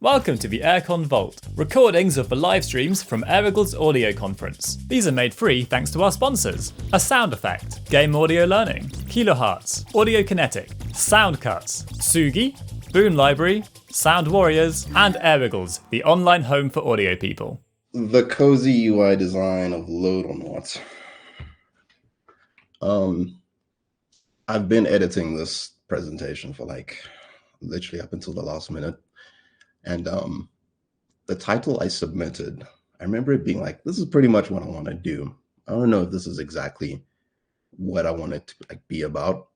Welcome to the AirCon Vault, recordings of the live streams from Airigle's audio conference. These are made free thanks to our sponsors: A Sound Effect, Game Audio Learning, Kilohertz, Audio Kinetic, Sound Cuts, Sugi, Boom Library, Sound Warriors, and Airigle's, the online home for audio people. The Cosy UI design of Loddlenauts. I've been editing this presentation for literally up until the last minute. And the title I submitted, I remember it being like, this is pretty much what I want to do. I don't know if this is exactly what I want it to be about.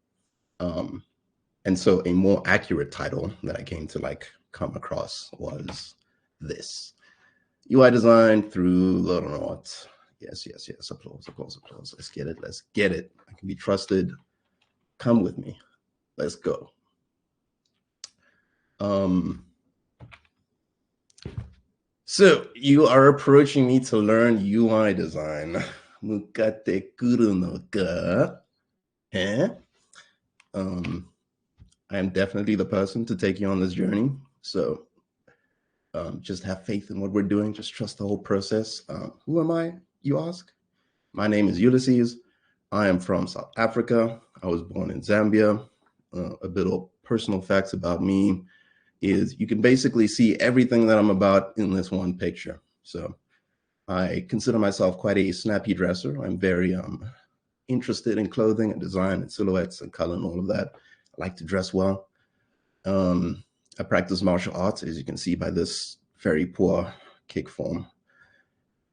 And so a more accurate title that I came to come across was this: UI design through Loddlenauts. Yes. Applause. Let's get it. I can be trusted. Come with me. Let's go. So you are approaching me to learn UI design. Mukate kuru no ka? I am definitely the person to take you on this journey. So just have faith in what we're doing. Just trust the whole process. Who am I, you ask? My name is Ulysses. I am from South Africa. I was born in Zambia. A bit of personal facts about me is you can basically see everything that I'm about in this one picture. So I consider myself quite a snappy dresser. I'm very interested in clothing and design and silhouettes and color and all of that. I like to dress well. I practice martial arts, as you can see by this very poor kick form.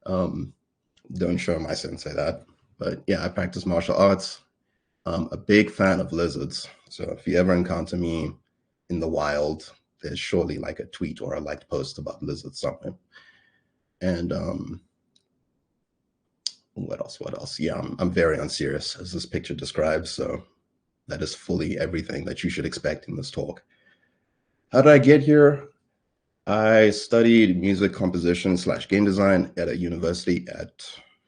Don't show my sensei that, but yeah, I practice martial arts. I'm a big fan of lizards. So if you ever encounter me in the wild, there's surely a tweet or a liked post about lizards somewhere. And what else? Yeah, I'm very unserious, as this picture describes. So that is fully everything that you should expect in this talk. How did I get here? I studied music composition / game design at a university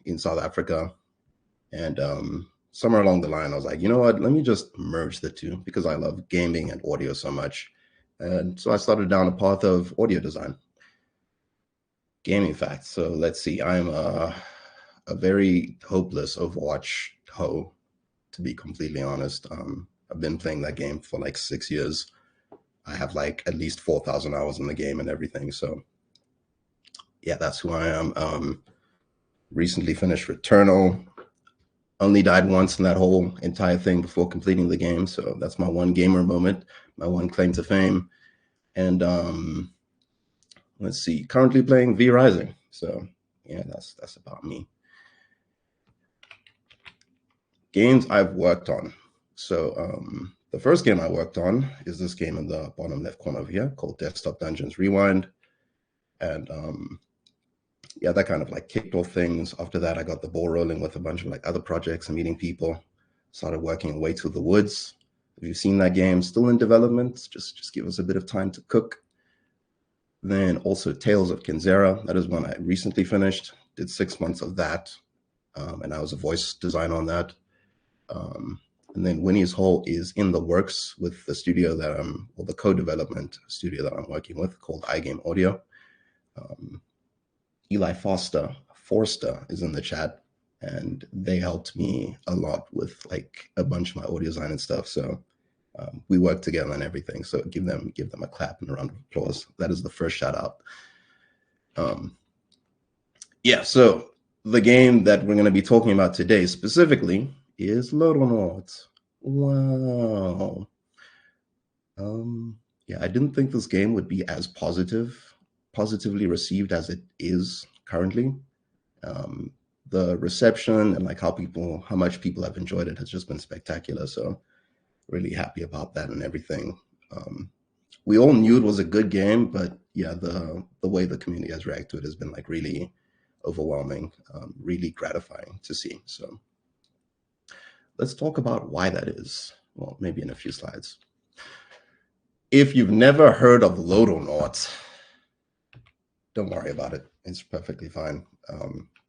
in South Africa. And somewhere along the line, I was like, you know what, let me just merge the two because I love gaming and audio so much. And so I started down a path of audio design. Gaming facts. So let's see, I'm a very hopeless Overwatch hoe, to be completely honest. I've been playing that game for 6 years. I have at least 4,000 hours in the game and everything. So yeah, that's who I am. Recently finished Returnal. Only died once in that whole entire thing before completing the game. So that's my one gamer moment, my one claim to fame. And let's see, currently playing V Rising. So yeah, that's about me. Games I've worked on. So the first game I worked on is this game in the bottom left corner of here called Desktop Dungeons Rewind. And yeah, that kind of kicked off things. After that, I got the ball rolling with a bunch of other projects and meeting people. Started working Way to the Woods. If you've seen that game, still in development, just give us a bit of time to cook. Then also Tales of Kinzera. That is one I recently finished. Did 6 months of that. And I was a voice designer on that. And then Winnie's Hall is in the works with the studio or the co-development studio that I'm working with called iGame Audio. Eli Forster is in the chat, and they helped me a lot with a bunch of my audio design and stuff. So we work together and everything. So give them a clap and a round of applause. That is the first shout out. Yeah, so the game that we're going to be talking about today specifically is Loddlenauts. Wow. Yeah, I didn't think this game would be as positively received as it is currently. The reception and how much people have enjoyed it has just been spectacular. So really happy about that and everything. We all knew it was a good game, but yeah, the way the community has reacted to it has been really overwhelming, really gratifying to see. So let's talk about why that is. Well, maybe in a few slides. If you've never heard of Loddlenauts, don't worry about it. It's perfectly fine.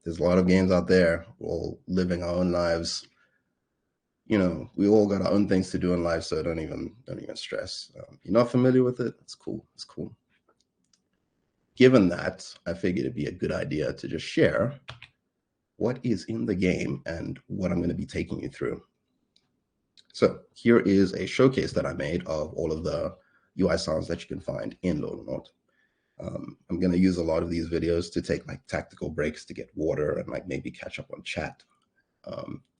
There's a lot of games out there. We're all living our own lives. We all got our own things to do in life, so don't even stress. You're not familiar with it? It's cool. given that, I figured it'd be a good idea to just share what is in the game and what I'm going to be taking you through. So here is a showcase that I made of all of the UI sounds that you can find in Loddlenaut. I'm going to use a lot of these videos to take like tactical breaks to get water and like maybe catch up on chat.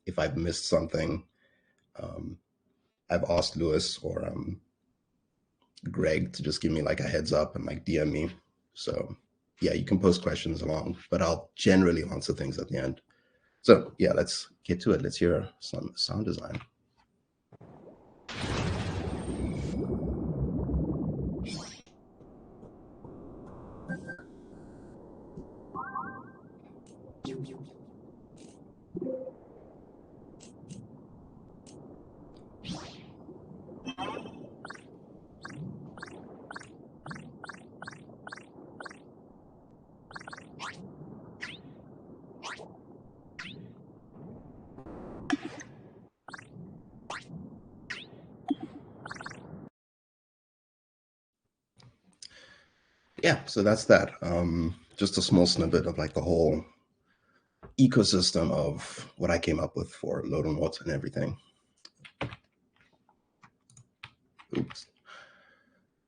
If I've missed something, I've asked Lewis or Greg to just give me like a heads up and like DM me. So yeah, you can post questions along, but I'll generally answer things at the end. So yeah, let's get to it. Let's hear some sound design. Yeah, so that's that. Just a small snippet of like the whole ecosystem of what I came up with for Loddlenauts and everything. Oops.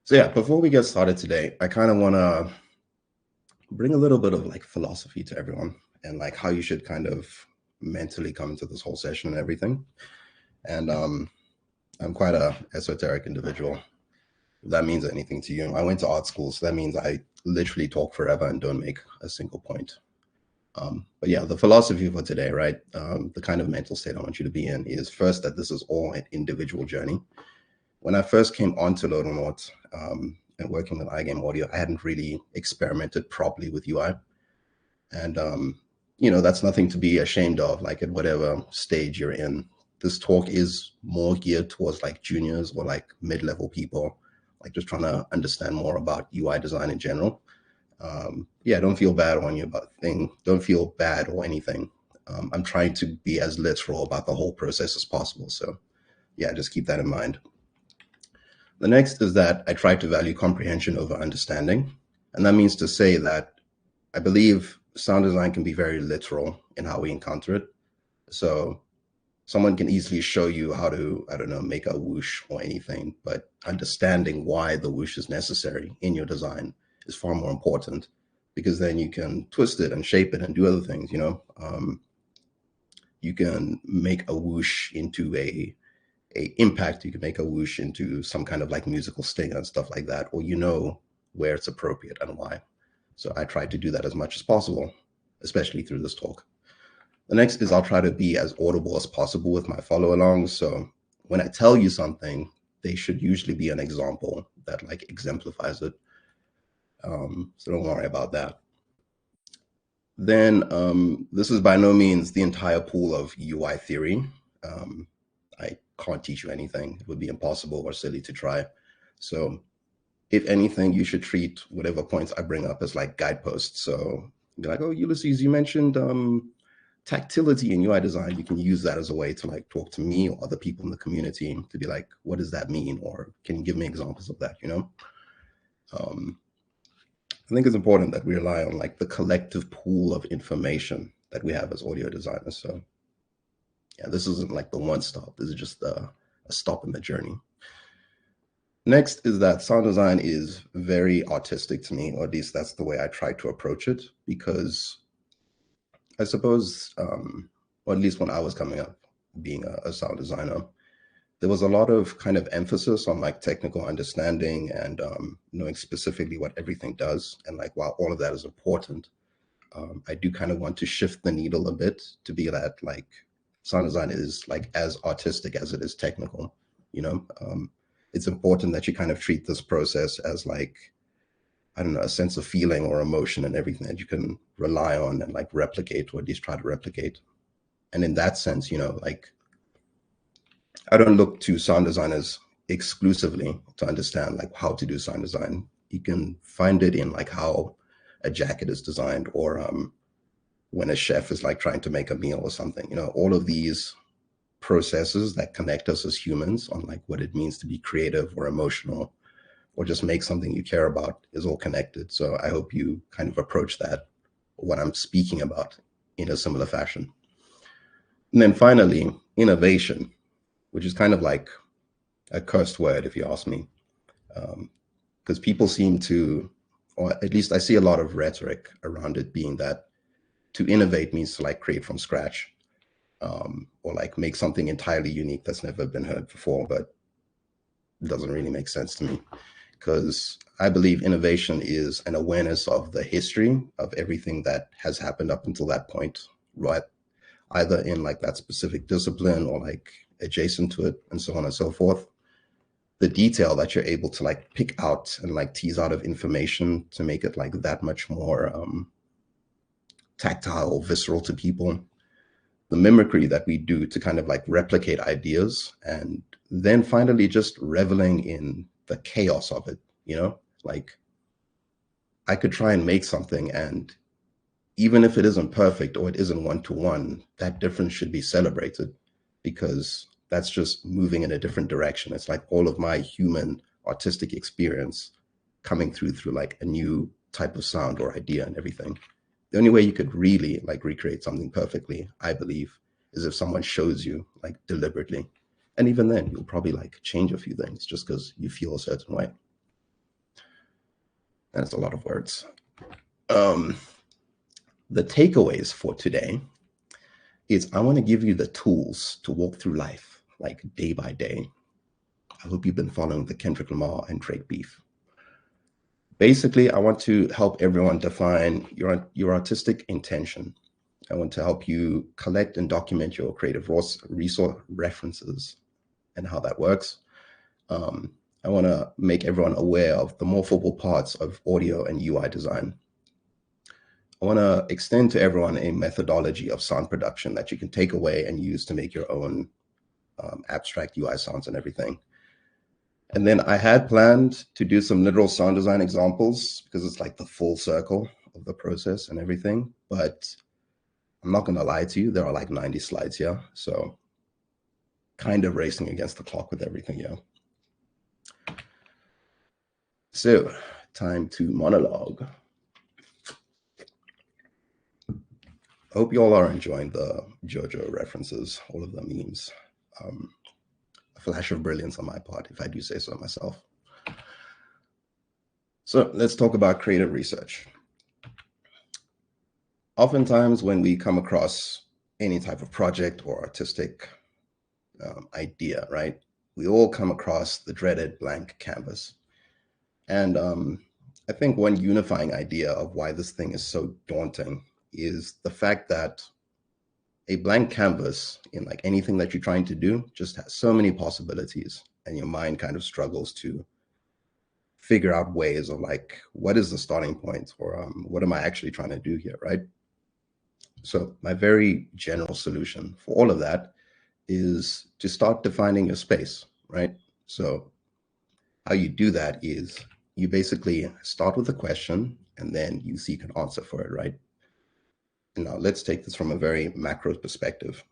So yeah, before we get started today, I kind of want to bring a little bit of like philosophy to everyone and like how you should kind of mentally come into this whole session and everything. And I'm quite a esoteric individual. If that means anything to you. I went to art school, so that means I literally talk forever and don't make a single point. But yeah, the philosophy for today, right? The kind of mental state I want you to be in is first that this is all an individual journey. When I first came onto Loddlenauts and working with iGame audio, I hadn't really experimented properly with UI. And, you know, that's nothing to be ashamed of, like at whatever stage you're in. This talk is more geared towards like juniors or like mid-level people, like just trying to understand more about UI design in general. Yeah, don't feel bad on you about thing. Don't feel bad or anything. I'm trying to be as literal about the whole process as possible. So yeah, just keep that in mind. The next is that I try to value comprehension over understanding. And that means to say that I believe sound design can be very literal in how we encounter it. So someone can easily show you how to, I don't know, make a whoosh or anything, but understanding why the whoosh is necessary in your design is far more important, because then you can twist it and shape it and do other things, you know. You can make a whoosh into a impact, you can make a whoosh into some kind of like musical sting and stuff like that, or you know where it's appropriate and why. So I try to do that as much as possible, especially through this talk. The next is I'll try to be as audible as possible with my follow-alongs. So when I tell you something, they should usually be an example that like exemplifies it. So don't worry about that. Then this is by no means the entire pool of UI theory. I can't teach you anything. It would be impossible or silly to try. So if anything, you should treat whatever points I bring up as like guideposts. So be like, oh, Ulysses, you mentioned tactility in UI design. You can use that as a way to like talk to me or other people in the community to be like, what does that mean? Or can you give me examples of that, you know? I think it's important that we rely on like the collective pool of information that we have as audio designers. So yeah, this isn't like the one stop. This is just a stop in the journey. Next is that sound design is very artistic to me, or at least that's the way I try to approach it, because I suppose, or at least when I was coming up being a sound designer, there was a lot of kind of emphasis on like technical understanding and knowing specifically what everything does. And like, while all of that is important, I do kind of want to shift the needle a bit to be that like sound design is like as artistic as it is technical, you know? It's important that you kind of treat this process as like, I don't know, a sense of feeling or emotion and everything that you can rely on and like replicate, or at least try to replicate. And in that sense, you know, like I don't look to sound designers exclusively to understand like how to do sound design. You can find it in like how a jacket is designed, or when a chef is like trying to make a meal or something, you know, all of these processes that connect us as humans on like what it means to be creative or emotional or just make something you care about is all connected. So I hope you kind of approach that, what I'm speaking about, in a similar fashion. And then finally, innovation, which is kind of like a cursed word, if you ask me, because people seem to, or at least I see a lot of rhetoric around it being that to innovate means to like create from scratch, or like make something entirely unique that's never been heard before, but it doesn't really make sense to me, because I believe innovation is an awareness of the history of everything that has happened up until that point, right? Either in like that specific discipline or like adjacent to it, and so on and so forth. The detail that you're able to like pick out and like tease out of information to make it like that much more tactile, visceral to people. The mimicry that we do to kind of like replicate ideas, and then finally just reveling in the chaos of it, you know? Like, I could try and make something, and even if it isn't perfect or it isn't one-to-one, that difference should be celebrated, because that's just moving in a different direction. It's like all of my human artistic experience coming through like a new type of sound or idea and everything. The only way you could really like recreate something perfectly, I believe, is if someone shows you like deliberately. And even then, you'll probably like change a few things just because you feel a certain way. That's a lot of words. The takeaways for today is I want to give you the tools to walk through life like day by day. I hope you've been following the Kendrick Lamar and Drake beef. Basically, I want to help everyone define your artistic intention. I want to help you collect and document your creative resource references and how that works. I want to make everyone aware of the morphable parts of audio and UI design. I want to extend to everyone a methodology of sound production that you can take away and use to make your own abstract UI sounds and everything. And then I had planned to do some literal sound design examples because it's like the full circle of the process and everything. But I'm not going to lie to you, there are like 90 slides here. So kind of racing against the clock with everything here. So time to monologue. I hope you all are enjoying the JoJo references, all of the memes. A flash of brilliance on my part, if I do say so myself. So let's talk about creative research. Oftentimes when we come across any type of project or artistic idea, right, we all come across the dreaded blank canvas. And I think one unifying idea of why this thing is so daunting is the fact that a blank canvas in like anything that you're trying to do just has so many possibilities, and your mind kind of struggles to figure out ways of like, what is the starting point, or what am I actually trying to do here, right? So my very general solution for all of that is to start defining your space, right? So how you do that is you basically start with a question and then you seek an answer for it, right? And now let's take this from a very macro perspective.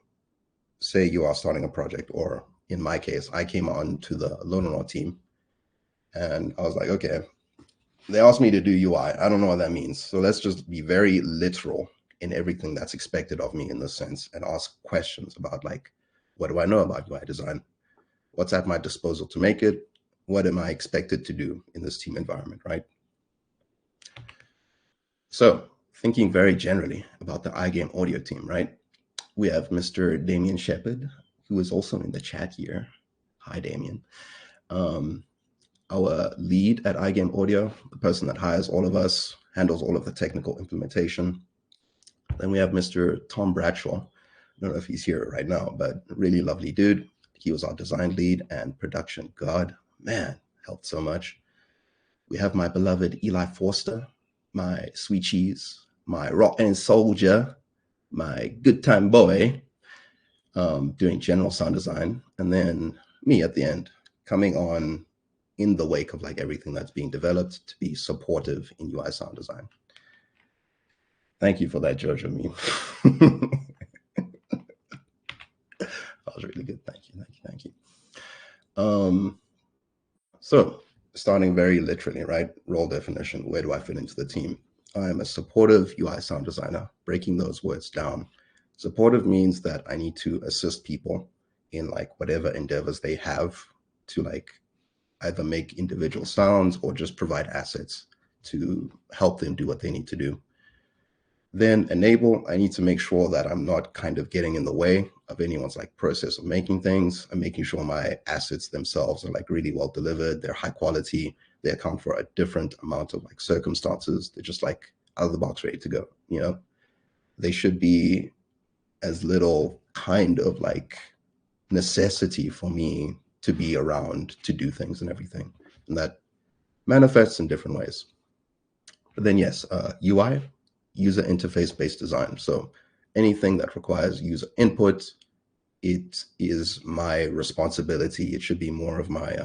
Say you are starting a project, or in my case, I came on to the Loddlenaut team and I was like, okay, they asked me to do UI. I don't know what that means. So let's just be very literal in everything that's expected of me in this sense, and ask questions about like, what do I know about UI design? What's at my disposal to make it? What am I expected to do in this team environment, right? So thinking very generally about the iGame audio team, right? We have Mr. Damien Shepard, who is also in the chat here. Hi, Damien. Our lead at iGame Audio, the person that hires all of us, handles all of the technical implementation. Then we have Mr. Tom Bradshaw. I don't know if he's here right now, but really lovely dude. He was our design lead and production god. Man, helped so much. We have my beloved Eli Forster, my sweet cheese, my rock and soldier, my good time boy, doing general sound design. And then me at the end, coming on in the wake of like everything that's being developed to be supportive in UI sound design. Thank you for that, JoJo meme. That was really good. Thank you. So starting very literally, right? Role definition, where do I fit into the team? I'm a supportive UI sound designer, breaking those words down. Supportive means that I need to assist people in like whatever endeavors they have to like either make individual sounds or just provide assets to help them do what they need to do. Then enable, I need to make sure that I'm not kind of getting in the way of anyone's like process of making things. I'm making sure my assets themselves are like really well delivered. They're high quality. They account for a different amount of like circumstances. They're just like out of the box, ready to go. You know, they should be as little kind of like necessity for me to be around to do things and everything. And that manifests in different ways. But then yes, UI, user interface based design. So anything that requires user input, it is my responsibility. It should be more of my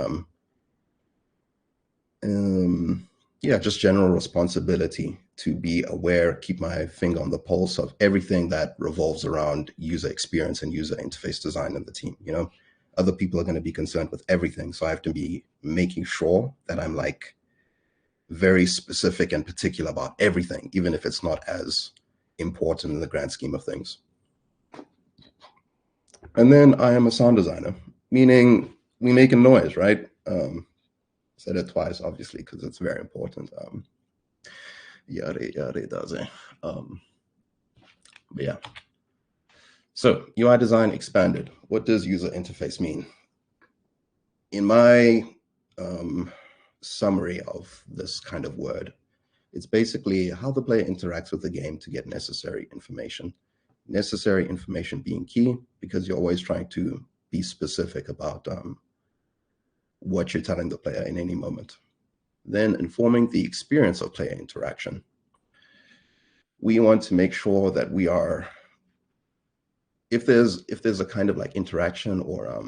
just general responsibility to be aware, keep my finger on the pulse of everything that revolves around user experience and user interface design in the team. You know, other people are going to be concerned with everything, so I have to be making sure that I'm like very specific and particular about everything, even if it's not as important in the grand scheme of things. And then I am a sound designer, meaning we make a noise, right? Said it twice, obviously, because it's very important. But yeah. So UI design expanded. What does user interface mean? In my summary of this kind of word, it's basically how the player interacts with the game to get necessary information. Necessary information being key because you're always trying to be specific about what you're telling the player in any moment. Then informing the experience of player interaction. We want to make sure that we are, if there's a kind of like interaction or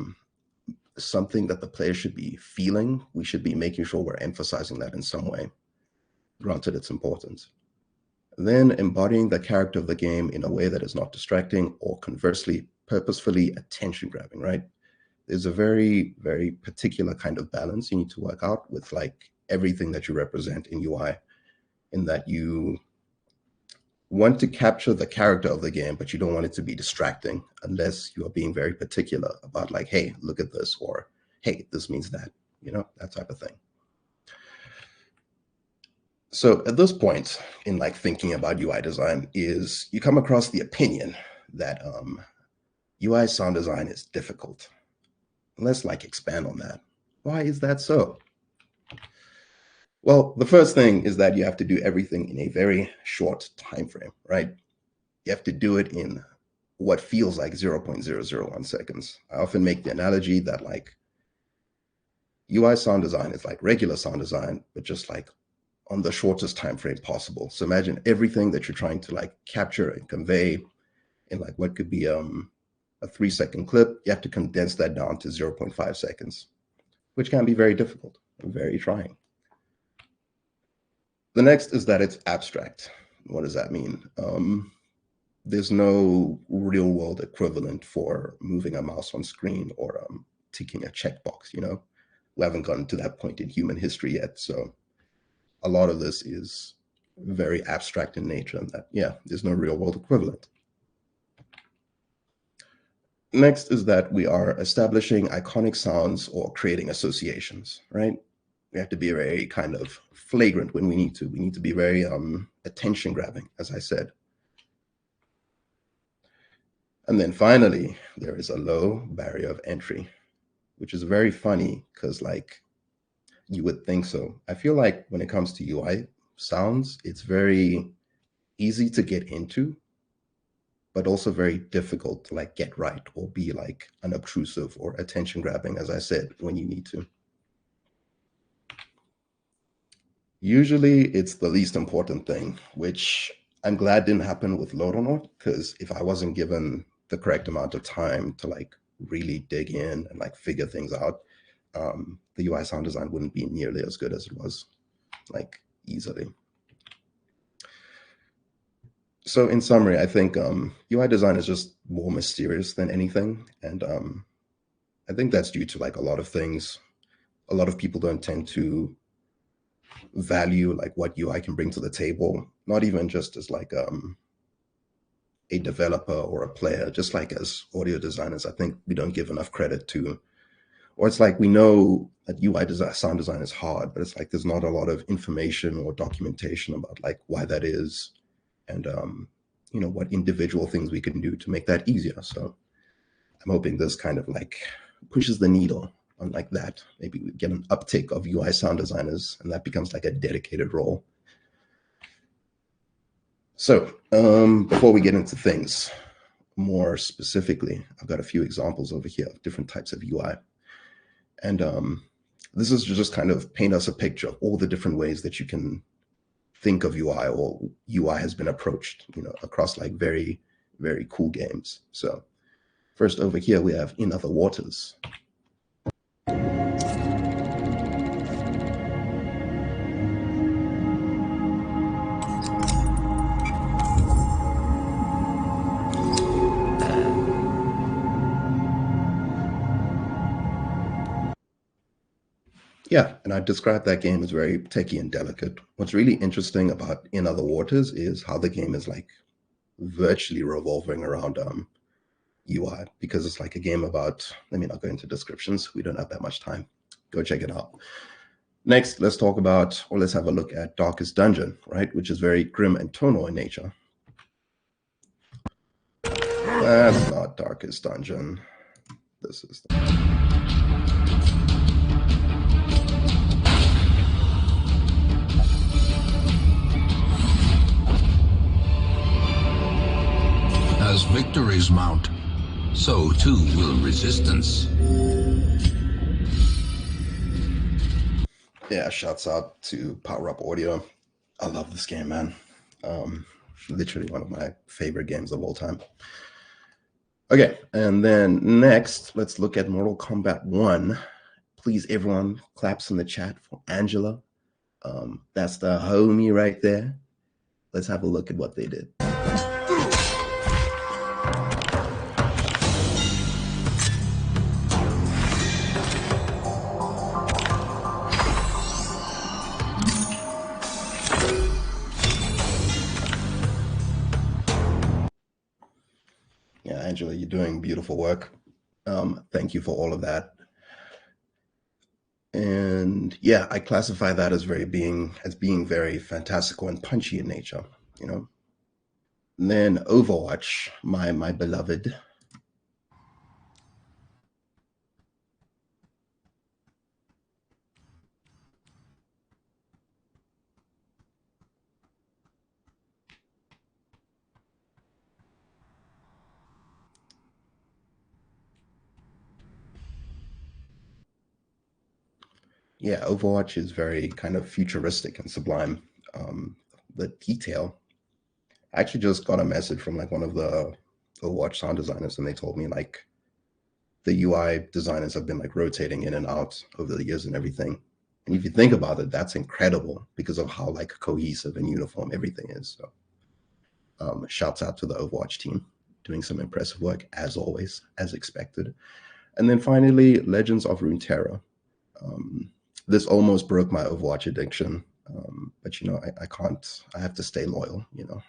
something that the player should be feeling, we should be making sure we're emphasizing that in some way. Granted, it's important. Then embodying the character of the game in a way that is not distracting or conversely, purposefully attention grabbing, right? There's a very, very particular kind of balance you need to work out with like everything that you represent in UI, in that you want to capture the character of the game, but you don't want it to be distracting unless you are being very particular about like, hey, look at this, or hey, this means that, you know, that type of thing. So at this point in like thinking about UI design is you come across the opinion that UI sound design is difficult. Let's like expand on that. Why is that so? Well, the first thing is that you have to do everything in a very short time frame, right? You have to do it in what feels like 0.001 seconds. I often make the analogy that like UI sound design is like regular sound design, but just like on the shortest time frame possible. So imagine everything that you're trying to like capture and convey in like what could be a 3-second clip. You have to condense that down to 0.5 seconds, which can be very difficult and very trying. The next is that it's abstract. What does that mean? There's no real world equivalent for moving a mouse on screen or ticking a checkbox, you know? We haven't gotten to that point in human history yet. So a lot of this is very abstract in nature, and that, yeah, there's no real world equivalent. Next is that we are establishing iconic sounds or creating associations, right? We have to be very kind of flagrant when we need to. We need to be very attention grabbing, as I said. And then finally, there is a low barrier of entry, which is very funny because like you would think so. I feel like when it comes to UI sounds, it's very easy to get into, but also very difficult to like get right or be like unobtrusive or attention grabbing, as I said, when you need to. Usually it's the least important thing, which I'm glad didn't happen with Loddlenaut, because if I wasn't given the correct amount of time to like really dig in and like figure things out, the UI sound design wouldn't be nearly as good as it was, like easily. So in summary, I think UI design is just more mysterious than anything. And I think that's due to like a lot of things. a lot of people don't tend to value like what UI can bring to the table, not even just as like a developer or a player, just like as audio designers. I think we don't give enough credit to, or it's like we know that UI design, sound design is hard, but it's like there's not a lot of information or documentation about like why that is, and you know, what individual things we can do to make that easier. So I'm hoping this kind of like pushes the needle on like that. Maybe we get an uptick of UI sound designers, and that becomes like a dedicated role. So before we get into things more specifically, I've got a few examples over here of different types of UI. And this is just kind of paint us a picture of all the different ways that you can think of UI, or UI has been approached, you know, across like very, very cool games. So first over here, we have In Other Waters. Yeah, and I described that game as very techy and delicate. What's really interesting about In Other Waters is how the game is like virtually revolving around UI, because it's like a game about, let me not go into descriptions, we don't have that much time. Go check it out. Next, let's talk about, or let's have a look at Darkest Dungeon, right, which is very grim and tonal in nature. That's not Darkest Dungeon. This is As victories mount, so too will resistance. Yeah, shouts out to Power Up Audio. I love this game, man. Literally one of my favorite games of all time. Okay, and then next, let's look at Mortal Kombat 1. Please, everyone, claps in the chat for Angela. That's the homie right there. Let's have a look at what they did. Yeah, Angela, you're doing beautiful work. Thank you for all of that. And yeah, I classify that as being very fantastical and punchy in nature, you know. And then Overwatch, my beloved. Yeah, Overwatch is very kind of futuristic and sublime. The detail. I actually just got a message from like one of the Overwatch sound designers, and they told me like the UI designers have been like rotating in and out over the years and everything. And if you think about it, that's incredible because of how like cohesive and uniform everything is. So shouts out to the Overwatch team, doing some impressive work as always, as expected. And then finally, Legends of Runeterra. This almost broke my Overwatch addiction, but you know, I can't. I have to stay loyal, you know.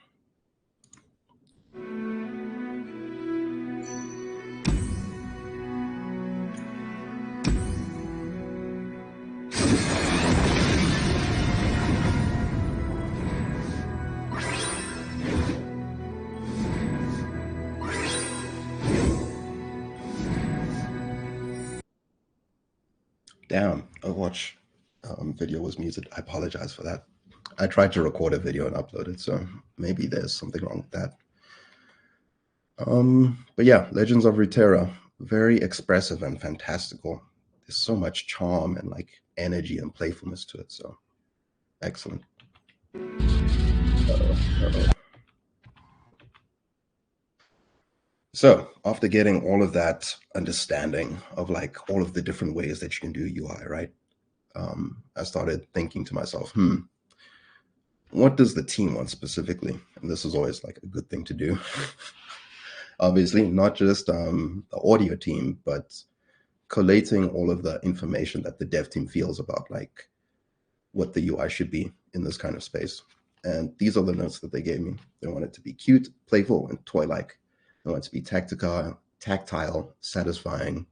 Damn, Overwatch video was muted. I apologize for that. I tried to record a video and upload it, so maybe there's something wrong with that. But yeah, Legends of Runeterra, very expressive and fantastical. There's so much charm and like energy and playfulness to it, so excellent. So after getting all of that understanding of like all of the different ways that you can do UI, right? I started thinking to myself, what does the team want specifically? And this is always like a good thing to do. Obviously, not just the audio team, but collating all of the information that the dev team feels about like what the UI should be in this kind of space. And these are the notes that they gave me. They want it to be cute, playful, and toy-like. They want it to be tactile, satisfying,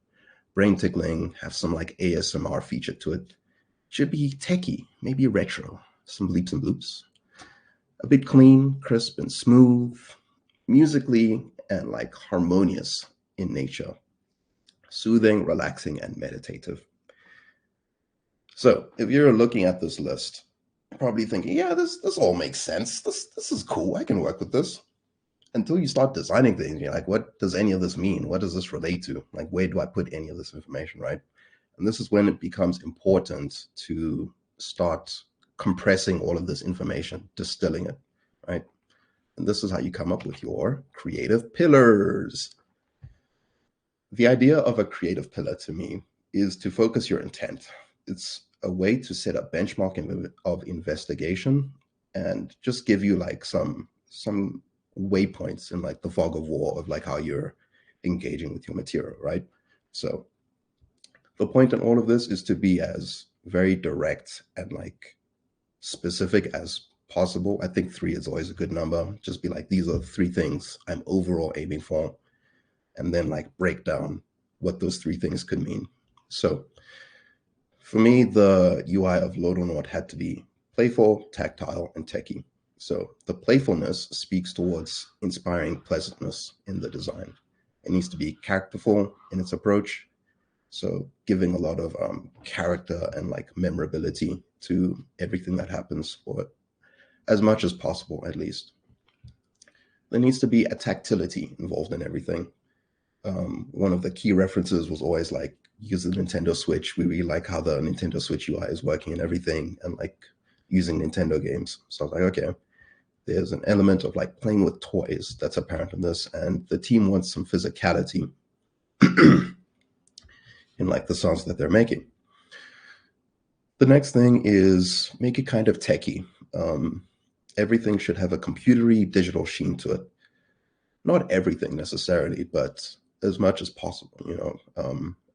brain tickling, have some like ASMR feature to it. Should be techie, maybe retro, some bleeps and bloops. A bit clean, crisp, and smooth, musically and like harmonious in nature. Soothing, relaxing, and meditative. So if you're looking at this list, probably thinking, yeah, this all makes sense. This is cool. I can work with this. Until you start designing things, you're like, what does any of this mean? What does this relate to? Like, where do I put any of this information, right? And this is when it becomes important to start compressing all of this information, distilling it, right? And this is how you come up with your creative pillars. The idea of a creative pillar to me is to focus your intent. It's a way to set a benchmark of investigation and just give you like some waypoints in like the fog of war of like how you're engaging with your material, right? So the point in all of this is to be as very direct and like specific as possible. I think 3 is always a good number. Just be like, these are the 3 things I'm overall aiming for, and then like break down what those 3 things could mean. So for me, the UI of Loddlenaut had to be playful, tactile, and techie. So the playfulness speaks towards inspiring pleasantness in the design. It needs to be characterful in its approach. So giving a lot of character and like memorability to everything that happens, or as much as possible, at least. There needs to be a tactility involved in everything. One of the key references was always like, use the Nintendo Switch. We really like how the Nintendo Switch UI is working and everything, and like using Nintendo games. So I was like, okay, there's an element of like playing with toys that's apparent in this, and the team wants some physicality in like the sounds that they're making. The next thing is make it kind of techie. Everything should have a computery digital sheen to it. Not everything necessarily, but as much as possible. You know,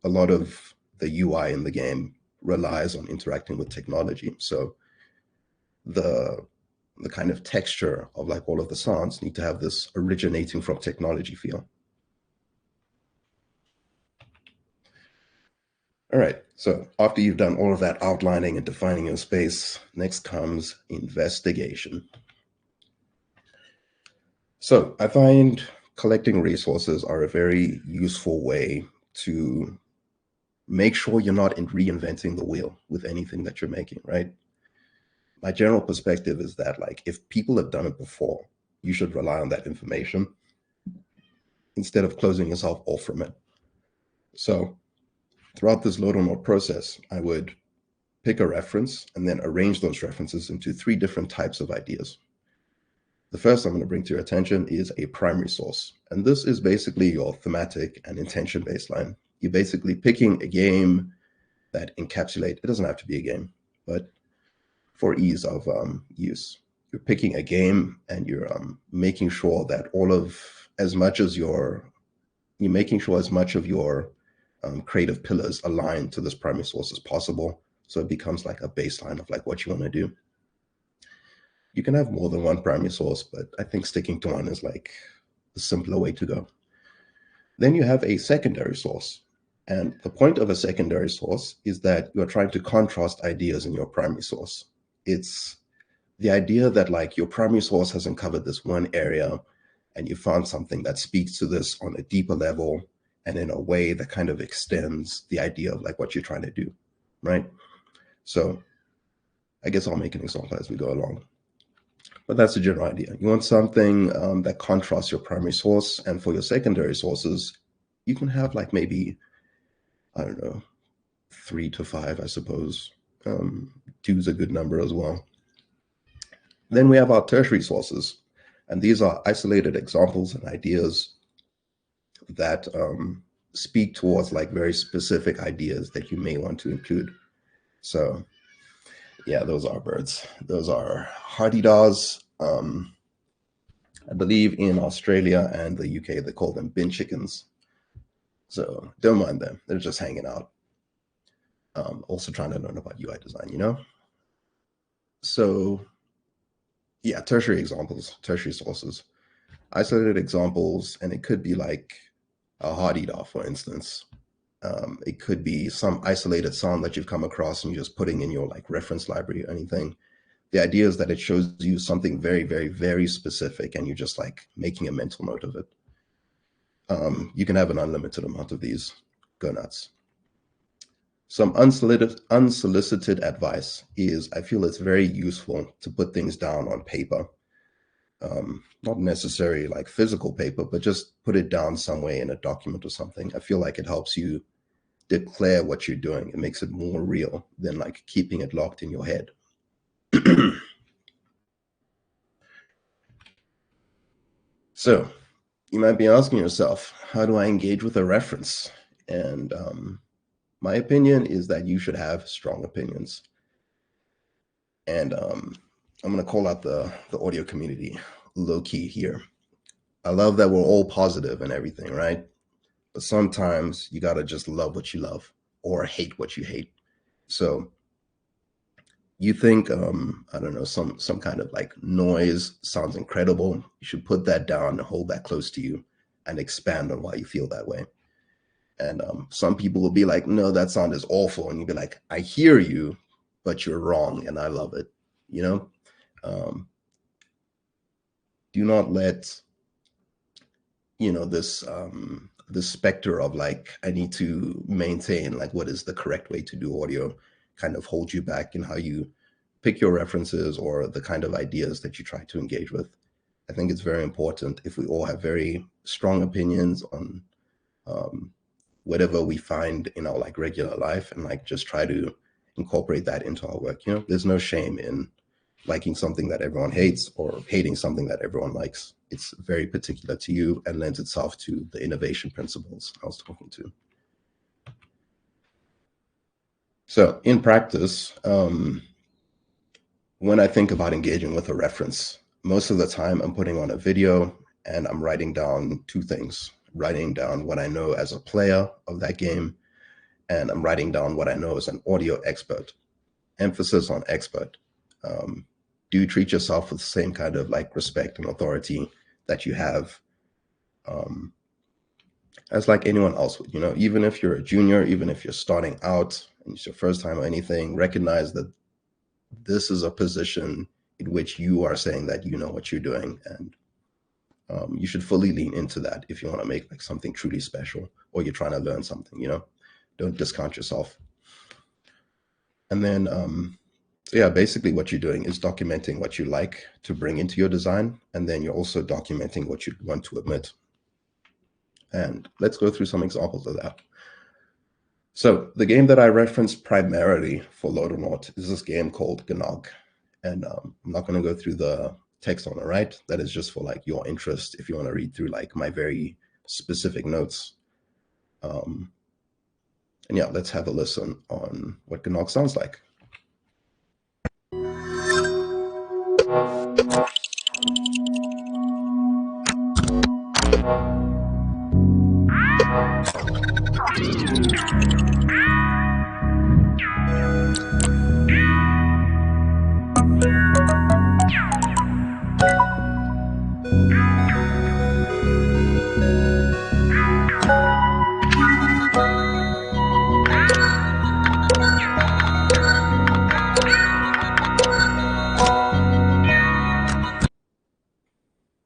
a lot of the UI in the game relies on interacting with technology. So the kind of texture of like all of the sounds need to have this originating from technology feel. All right, so after you've done all of that outlining and defining your space, next comes investigation. So I find collecting resources are a very useful way to make sure you're not reinventing the wheel with anything that you're making, right? My general perspective is that like if people have done it before, you should rely on that information instead of closing yourself off from it. So throughout this Loddlenaut process, I would pick a reference and then arrange those references into 3 different types of ideas. The first I'm going to bring to your attention is a primary source. And this is basically your thematic and intention baseline. You're basically picking a game that encapsulates, it doesn't have to be a game, but for ease of use, you're picking a game and you're making sure that as much of your creative pillars align to this primary source as possible. So it becomes like a baseline of like what you want to do. You can have more than one primary source, but I think sticking to one is like the simpler way to go. Then you have a secondary source. And the point of a secondary source is that you're trying to contrast ideas in your primary source. It's the idea that like your primary source hasn't covered this one area and you found something that speaks to this on a deeper level and in a way that kind of extends the idea of like what you're trying to do, right? So I guess I'll make an example as we go along. But that's the general idea. You want something that contrasts your primary source, and for your secondary sources, you can have like maybe, I don't know, 3 to 5, I suppose. 2 is a good number as well. Then we have our tertiary sources, and these are isolated examples and ideas that speak towards like very specific ideas that you may want to include. So yeah, those are birds. Those are hardy-daws. I believe in Australia and the UK, they call them bin chickens. So don't mind them. They're just hanging out. Also trying to learn about UI design, you know? So yeah, tertiary examples, tertiary sources. Isolated examples, and it could be like a hard eater, for instance. It could be some isolated sound that you've come across and you're just putting in your like reference library or anything. The idea is that it shows you something very, very, very specific, and you're just like making a mental note of it. You can have an unlimited amount of these. Go nuts. Some unsolicited advice is, I feel it's very useful to put things down on paper. Not necessarily like physical paper, but just put it down somewhere in a document or something. I feel like it helps you declare what you're doing. It makes it more real than like keeping it locked in your head. So you might be asking yourself, how do I engage with a reference? And my opinion is that you should have strong opinions. And I'm going to call out the audio community low key here. I love that we're all positive and everything, right? But sometimes you got to just love what you love or hate what you hate. So you think, I don't know, some kind of like noise sounds incredible. You should put that down and hold that close to you and expand on why you feel that way. And some people will be like, no, that sound is awful. And you'll be like, I hear you, but you're wrong. And I love it. You know, do not let, you know, this specter of like, I need to maintain like what is the correct way to do audio kind of hold you back in how you pick your references or the kind of ideas that you try to engage with. I think it's very important if we all have very strong opinions on whatever we find in our like regular life and like just try to incorporate that into our work. You know, there's no shame in liking something that everyone hates or hating something that everyone likes. It's very particular to you and lends itself to the innovation principles I was talking to. So in practice, when I think about engaging with a reference, most of the time I'm putting on a video and I'm writing down two things. Writing down what I know as a player of that game, and I'm writing down what I know as an audio expert. Emphasis on expert. Do you treat yourself with the same kind of like respect and authority that you have as like anyone else would, you know, even if you're a junior, even if you're starting out and it's your first time or anything, recognize that this is a position in which you are saying that you know what you're doing, and you should fully lean into that if you want to make like something truly special or you're trying to learn something, you know, don't discount yourself. And then, so yeah, basically what you're doing is documenting what you like to bring into your design. And then you're also documenting what you want to omit. And let's go through some examples of that. So the game that I referenced primarily for Loddlenaut is this game called GNOG. And I'm not going to go through the text on the right. That is just for like your interest if you want to read through like my very specific notes. And yeah, let's have a listen on what GNOG sounds like.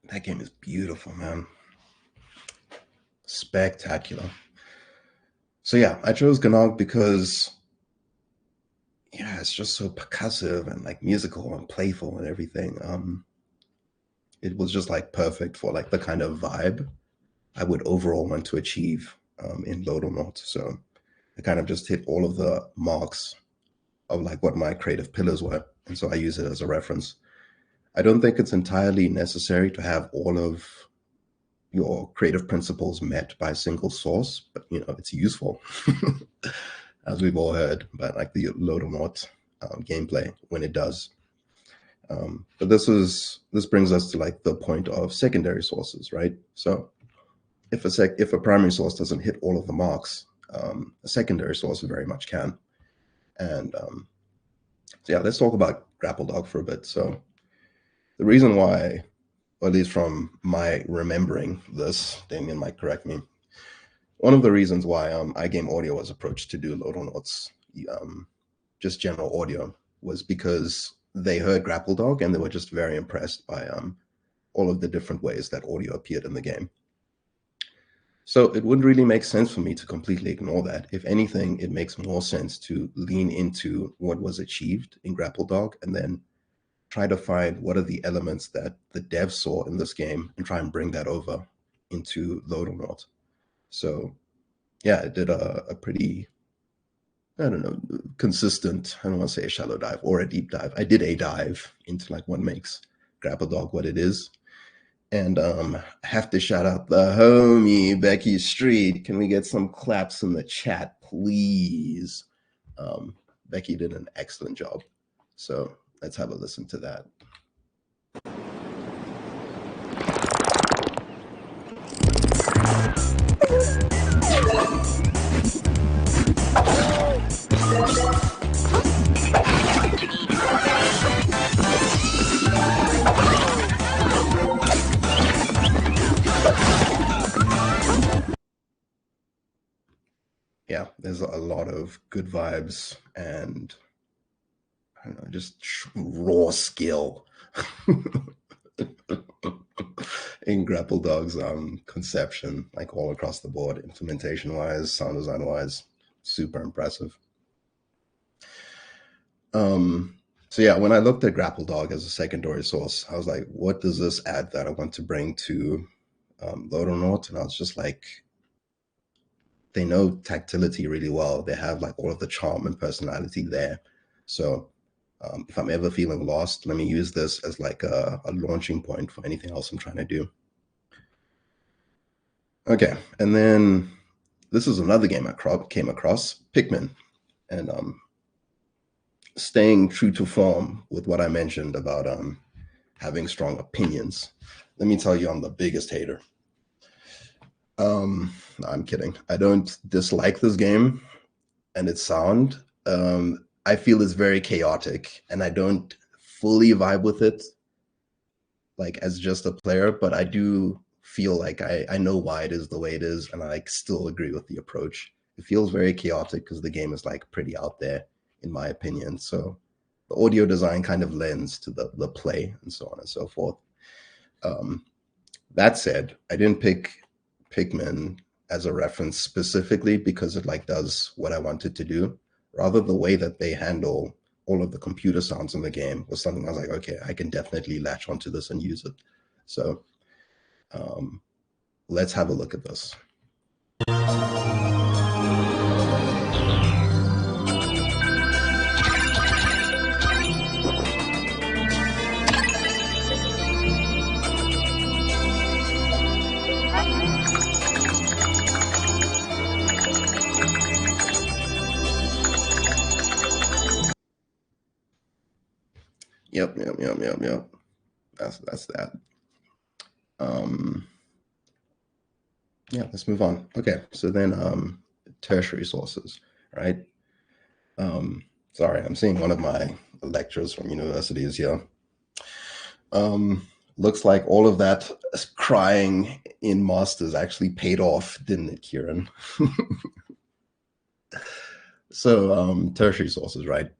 That game is beautiful, man. Spectacular. So yeah, I chose GNOG because yeah, it's just so percussive and like musical and playful and everything. It was just like perfect for like the kind of vibe I would overall want to achieve in Loddlenaut. So I kind of just hit all of the marks of like what my creative pillars were. And so I use it as a reference. I don't think it's entirely necessary to have all of your creative principles met by a single source, but you know, it's useful, as we've all heard, but like the Loddlenaut gameplay when it does. But this brings us to like the point of secondary sources, right? So if a primary source doesn't hit all of the marks, a secondary source very much can. And so yeah, let's talk about Grapple Dog for a bit. So the reason why, or at least from my remembering this, Damien might correct me, one of the reasons why iGame Audio was approached to do Loddlenauts, just general audio, was because they heard Grapple Dog and they were just very impressed by all of the different ways that audio appeared in the game. So it wouldn't really make sense for me to completely ignore that. If anything, it makes more sense to lean into what was achieved in Grapple Dog and then try to find what are the elements that the devs saw in this game and try and bring that over into Loddlenaut. So yeah, it did a pretty, I don't know, consistent, I don't want to say a shallow dive or a deep dive. I did a dive into like what makes Grapple Dog what it is. And I have to shout out the homie, Becky Street. Can we get some claps in the chat, please? Becky did an excellent job. So let's have a listen to that. Yeah, there's a lot of good vibes and I don't know, just raw skill in Grapple Dog's conception, like all across the board, implementation-wise, sound design-wise, super impressive. So yeah, when I looked at Grapple Dog as a secondary source, I was like, what does this add that I want to bring to Loddlenaut? And I was just like, they know tactility really well. They have like all of the charm and personality there. So if I'm ever feeling lost, let me use this as like a launching point for anything else I'm trying to do. Okay, and then this is another game I came across, Pikmin. And staying true to form with what I mentioned about having strong opinions. Let me tell you, I'm the biggest hater. No, I'm kidding. I don't dislike this game and its sound. I feel it's very chaotic and I don't fully vibe with it like as just a player, but I do feel like I know why it is the way it is and I like still agree with the approach. It feels very chaotic because the game is like pretty out there in my opinion. So the audio design kind of lends to the play and so on and so forth. That said, I didn't pick Pikmin as a reference specifically because it like does what I wanted to do. Rather, the way that they handle all of the computer sounds in the game was something I was like, okay, I can definitely latch onto this and use it. So let's have a look at this. Yep. That's that. Yeah, let's move on. Okay, so then tertiary sources, right? Sorry, I'm seeing one of my lectures from universities here. Looks like all of that crying in masters actually paid off, didn't it, Kieran? So tertiary sources, right?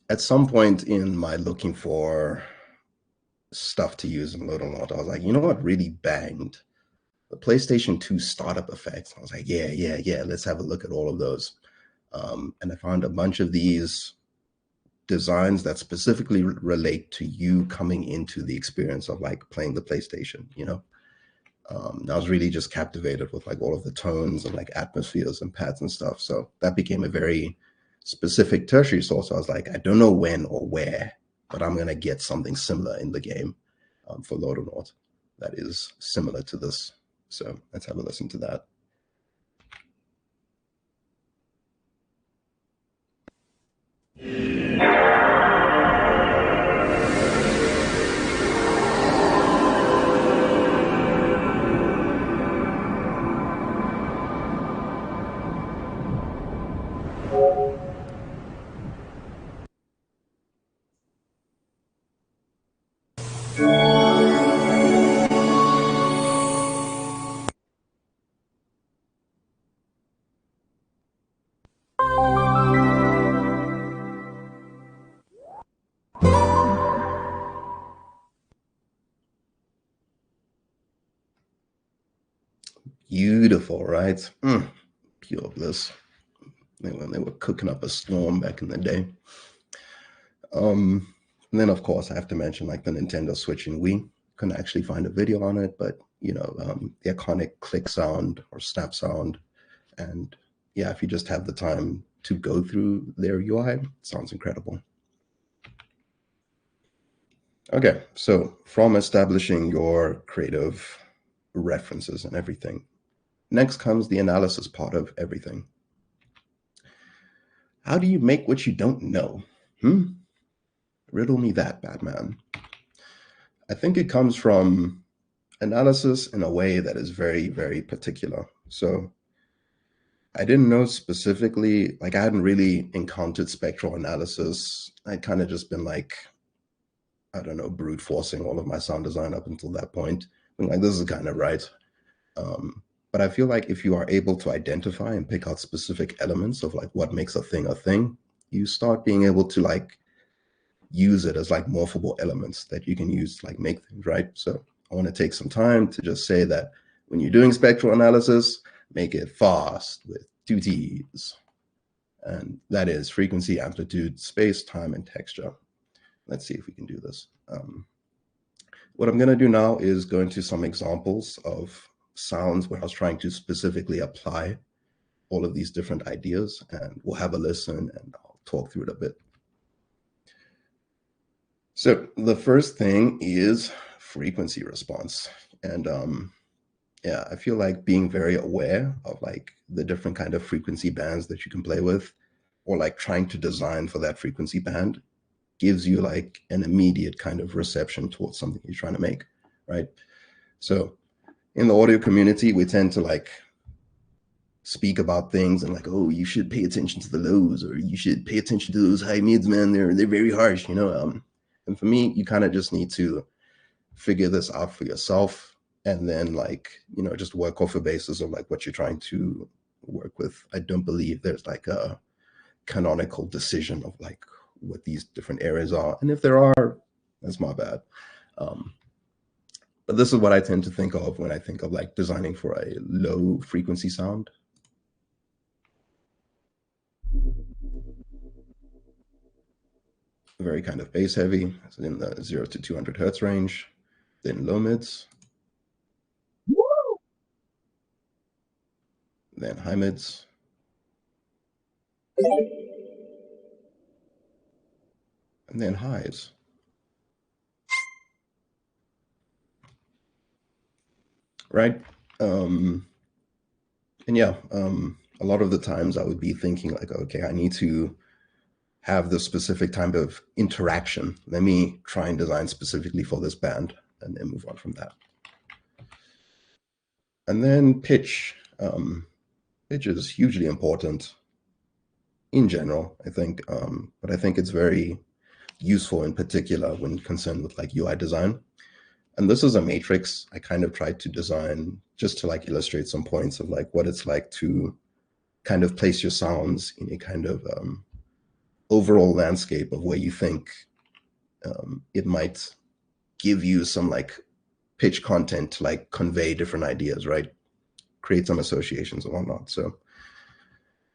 At some point in my looking for stuff to use in Loddlenaut, I was like, you know what really banged? The PlayStation 2 startup effects. I was like, yeah, let's have a look at all of those. And I found a bunch of these designs that specifically relate to you coming into the experience of like playing the PlayStation, you know? I was really just captivated with like all of the tones and like atmospheres and pads and stuff. So that became a very specific tertiary source. I was like, I don't know when or where, but I'm going to get something similar in the game for Loddlenaut that is similar to this. So let's have a listen to that. Beautiful, right? Pure bliss. When they were cooking up a storm back in the day. And then, of course, I have to mention like the Nintendo Switch and Wii. Couldn't actually find a video on it, but you know, the iconic click sound or snap sound. And yeah, if you just have the time to go through their UI, it sounds incredible. Okay, so from establishing your creative references and everything, next comes the analysis part of everything. How do you make what you don't know? Riddle me that, Batman. I think it comes from analysis in a way that is very, very particular. So I didn't know specifically, like I hadn't really encountered spectral analysis. I'd kind of just been like, I don't know, brute forcing all of my sound design up until that point. I'm like, this is kind of right. But I feel like if you are able to identify and pick out specific elements of like what makes a thing, you start being able to like use it as like morphable elements that you can use to like make things, right? So I want to take some time to just say that when you're doing spectral analysis, make it fast with 2 T's. And that is frequency, amplitude, space, time, and texture. Let's see if we can do this. What I'm going to do now is go into some examples of sounds where I was trying to specifically apply all of these different ideas, and we'll have a listen and I'll talk through it a bit. So the first thing is frequency response. And yeah, I feel like being very aware of like the different kind of frequency bands that you can play with, or like trying to design for that frequency band, gives you like an immediate kind of reception towards something you're trying to make, right? So in the audio community, we tend to like speak about things and like, oh, you should pay attention to the lows, or you should pay attention to those high mids, man. They're very harsh, you know. And for me, you kind of just need to figure this out for yourself, and then like, you know, just work off a basis of like what you're trying to work with. I don't believe there's like a canonical decision of like what these different areas are, and if there are, that's my bad. But this is what I tend to think of when I think of like designing for a low frequency sound. Very kind of bass heavy, so in the 0 to 200 hertz range, then low mids, then high mids, and then highs. Right? And yeah, a lot of the times I would be thinking like, okay, I need to have this specific type of interaction. Let me try and design specifically for this band, and then move on from that. And then pitch. Pitch is hugely important in general, I think, but I think it's very useful in particular when concerned with like UI design. And this is a matrix I kind of tried to design just to like illustrate some points of like what it's like to kind of place your sounds in a kind of overall landscape of where you think it might give you some like pitch content to like convey different ideas, right? Create some associations and whatnot. So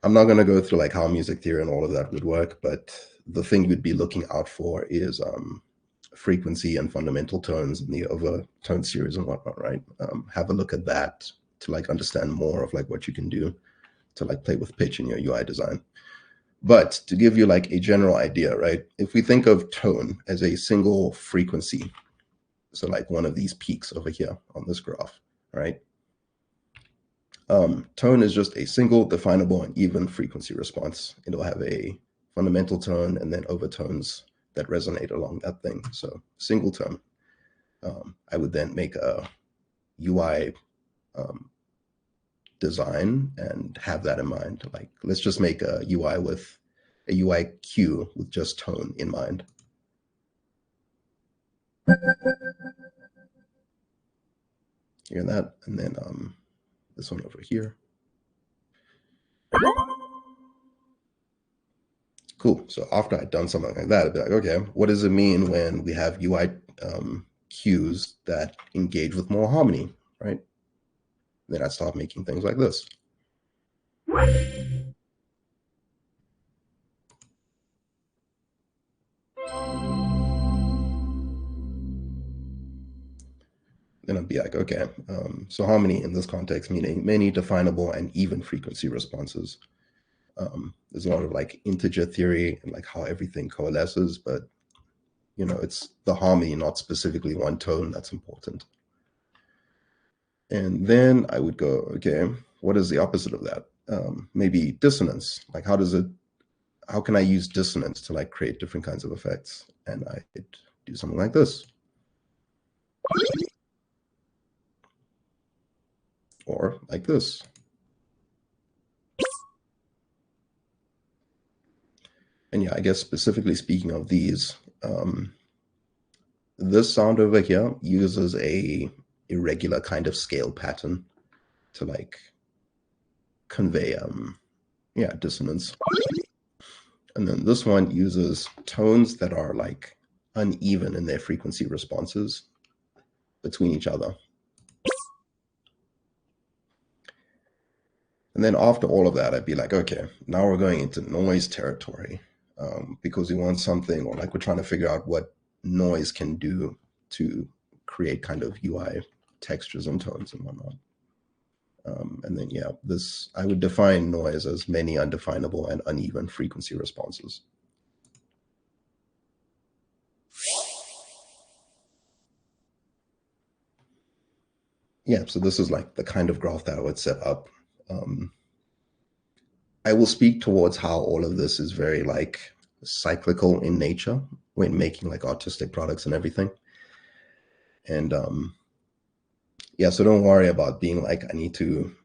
I'm not going to go through like how music theory and all of that would work, but the thing you'd be looking out for is frequency and fundamental tones in the overtone series and whatnot, right? Have a look at that to like understand more of like what you can do to like play with pitch in your UI design. But to give you like a general idea, right? If we think of tone as a single frequency, so like one of these peaks over here on this graph, right? Tone is just a single definable and even frequency response. It'll have a fundamental tone and then overtones that resonate along that thing. So single tone. I would then make a UI design and have that in mind. Like, let's just make a UI with a UI cue with just tone in mind. Hear that? And then this one over here. Cool. So after I'd done something like that, I'd be like, okay, what does it mean when we have UI cues that engage with more harmony, right? Then I'd start making things like this. Then I'd be like, okay, so harmony in this context, meaning many definable and even frequency responses. There's a lot of like integer theory and like how everything coalesces, but you know, it's the harmony, not specifically one tone, that's important. And then I would go, okay, what is the opposite of that? Maybe dissonance. Like how can I use dissonance to like create different kinds of effects? And I could do something like this. Or like this. And yeah, I guess specifically speaking of these, this sound over here uses a irregular kind of scale pattern to like convey dissonance. And then this one uses tones that are like uneven in their frequency responses between each other. And then after all of that, I'd be like, okay, now we're going into noise territory, because we want something, or like we're trying to figure out what noise can do to create kind of UI textures and tones and whatnot. And then, yeah, I would define noise as many undefinable and uneven frequency responses. Yeah, so this is like the kind of graph that I would set up. I will speak towards how all of this is very like cyclical in nature when making like artistic products and everything. And yeah, so don't worry about being like, I need to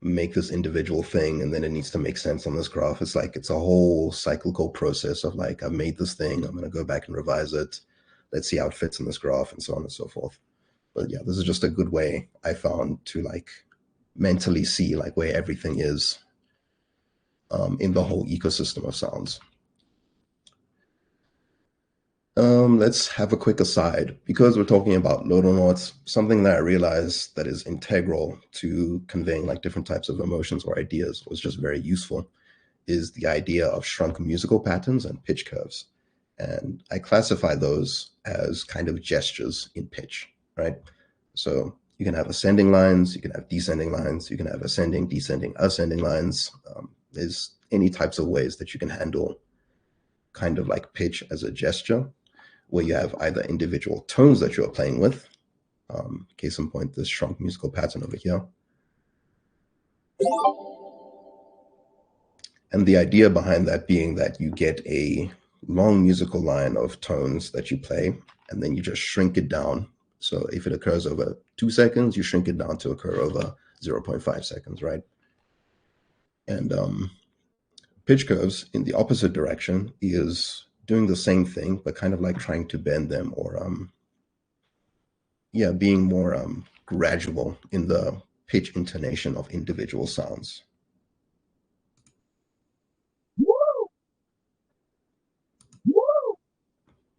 make this individual thing and then it needs to make sense on this graph. It's like, it's a whole cyclical process of like, I've made this thing, I'm going to go back and revise it. Let's see how it fits in this graph and so on and so forth. But yeah, this is just a good way I found to like mentally see like where everything is in the whole ecosystem of sounds. Let's have a quick aside. Because we're talking about Loddlenauts, something that I realized that is integral to conveying like different types of emotions or ideas was just very useful, is the idea of shrunk musical patterns and pitch curves. And I classify those as kind of gestures in pitch, right? So you can have ascending lines, you can have descending lines, you can have ascending, descending, ascending lines. There's any types of ways that you can handle kind of like pitch as a gesture, where you have either individual tones that you're playing with. Case in point, this shrunk musical pattern over here. And the idea behind that being that you get a long musical line of tones that you play, and then you just shrink it down. So if it occurs over 2 seconds, you shrink it down to occur over 0.5 seconds, right? And pitch curves in the opposite direction is doing the same thing, but kind of like trying to bend them, or being more gradual in the pitch intonation of individual sounds.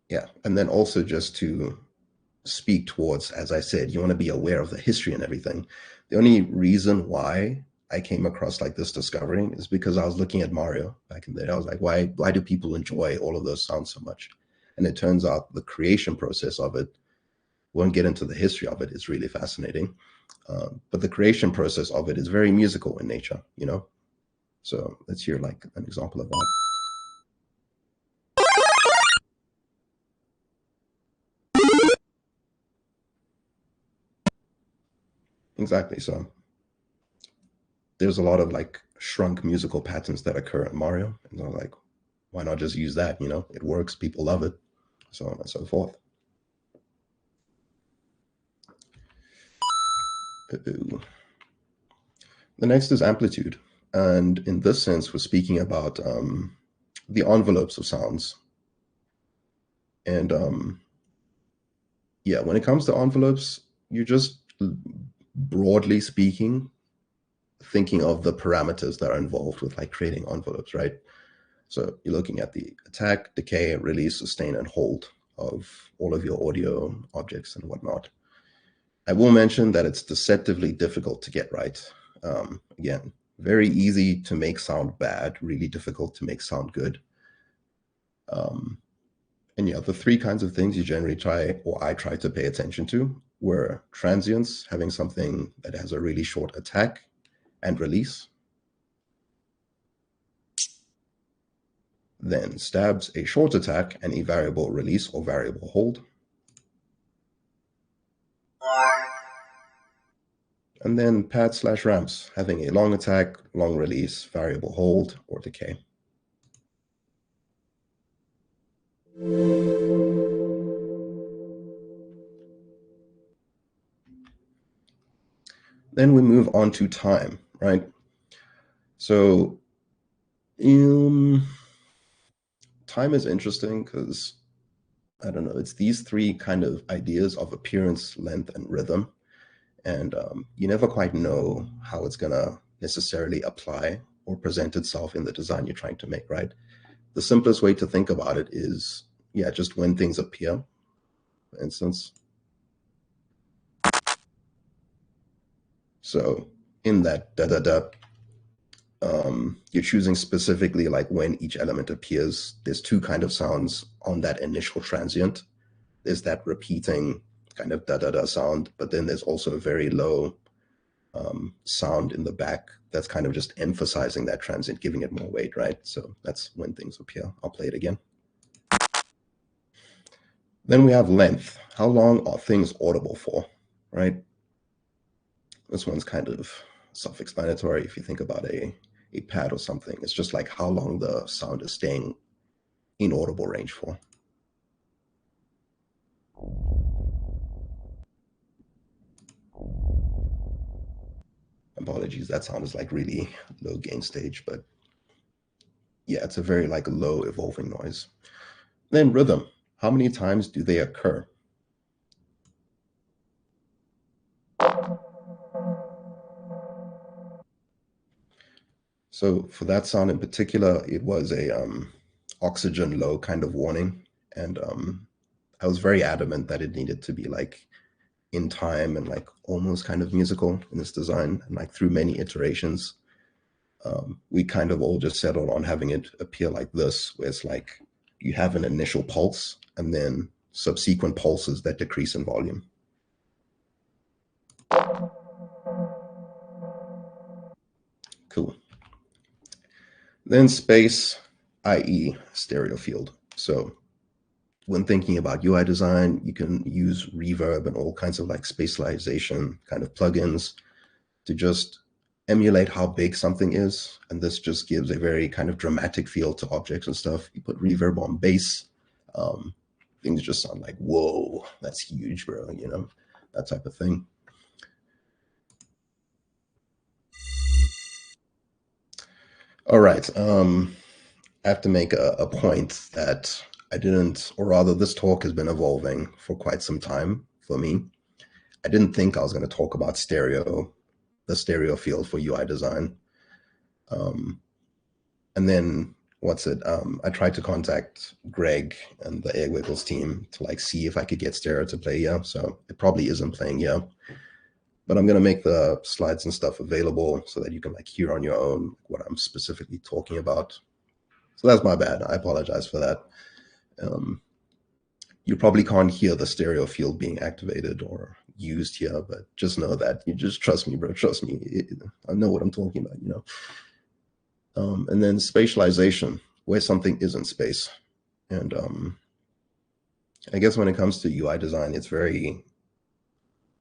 Yeah, and then also just to speak towards, as I said, you want to be aware of the history and everything. The only reason why I came across like this discovery is because I was looking at Mario back in the day. I was like, why do people enjoy all of those sounds so much? And it turns out the creation process of it, won't get into the history of it, it's really fascinating. But the creation process of it is very musical in nature, you know? So let's hear like an example of that. Exactly. So there's a lot of like shrunk musical patterns that occur in Mario. And I'm like, why not just use that? You know, it works, people love it, so on and so forth. The next is amplitude. And in this sense, we're speaking about the envelopes of sounds. And yeah, when it comes to envelopes, you're just broadly speaking thinking of the parameters that are involved with like creating envelopes, right? So you're looking at the attack, decay, release, sustain, and hold of all of your audio objects and whatnot. I will mention that it's deceptively difficult to get right. Again, very easy to make sound bad, really difficult to make sound good. And yeah, the three kinds of things you generally try, or I try to pay attention to, were transients, having something that has a really short attack and release. Then stabs, a short attack and a variable release or variable hold. And then pads/ramps, having a long attack, long release, variable hold, or decay. Then we move on to time, right? So time is interesting because, I don't know, it's these three kind of ideas of appearance, length, and rhythm. And you never quite know how it's going to necessarily apply or present itself in the design you're trying to make, right? The simplest way to think about it is, yeah, just when things appear, for instance. So in that you're choosing specifically like when each element appears. There's two kind of sounds on that initial transient. There's that repeating kind of da-da-da sound, but then there's also a very low sound in the back that's kind of just emphasizing that transient, giving it more weight, right? So that's when things appear. I'll play it again. Then we have length. How long are things audible for, right? This one's kind of self-explanatory. If you think about a pad or something, it's just like how long the sound is staying in audible range for. Apologies, that sound is like really low gain stage, but yeah, it's a very like low evolving noise. Then rhythm. How many times do they occur? So for that sound in particular, it was a oxygen low kind of warning. And I was very adamant that it needed to be like in time and like almost kind of musical in its design. And like through many iterations, we kind of all just settled on having it appear like this, where it's like you have an initial pulse and then subsequent pulses that decrease in volume. Cool. Then space, i.e. stereo field. So when thinking about UI design, you can use reverb and all kinds of like spatialization kind of plugins to just emulate how big something is. And this just gives a very kind of dramatic feel to objects and stuff. You put reverb on bass, things just sound like, whoa, that's huge, bro, you know, that type of thing. All right, I have to make a point that I didn't, or rather this talk has been evolving for quite some time for me. I didn't think I was going to talk about the stereo field for UI design. And then I tried to contact Greg and the Air Wiggles team to like see if I could get stereo to play here. So it probably isn't playing here, but I'm going to make the slides and stuff available so that you can like hear on your own what I'm specifically talking about. So that's my bad. I apologize for that. You probably can't hear the stereo field being activated or used here, but just know that you just trust me, bro. Trust me. I know what I'm talking about, you know. And then spatialization, where something is in space. And I guess when it comes to UI design,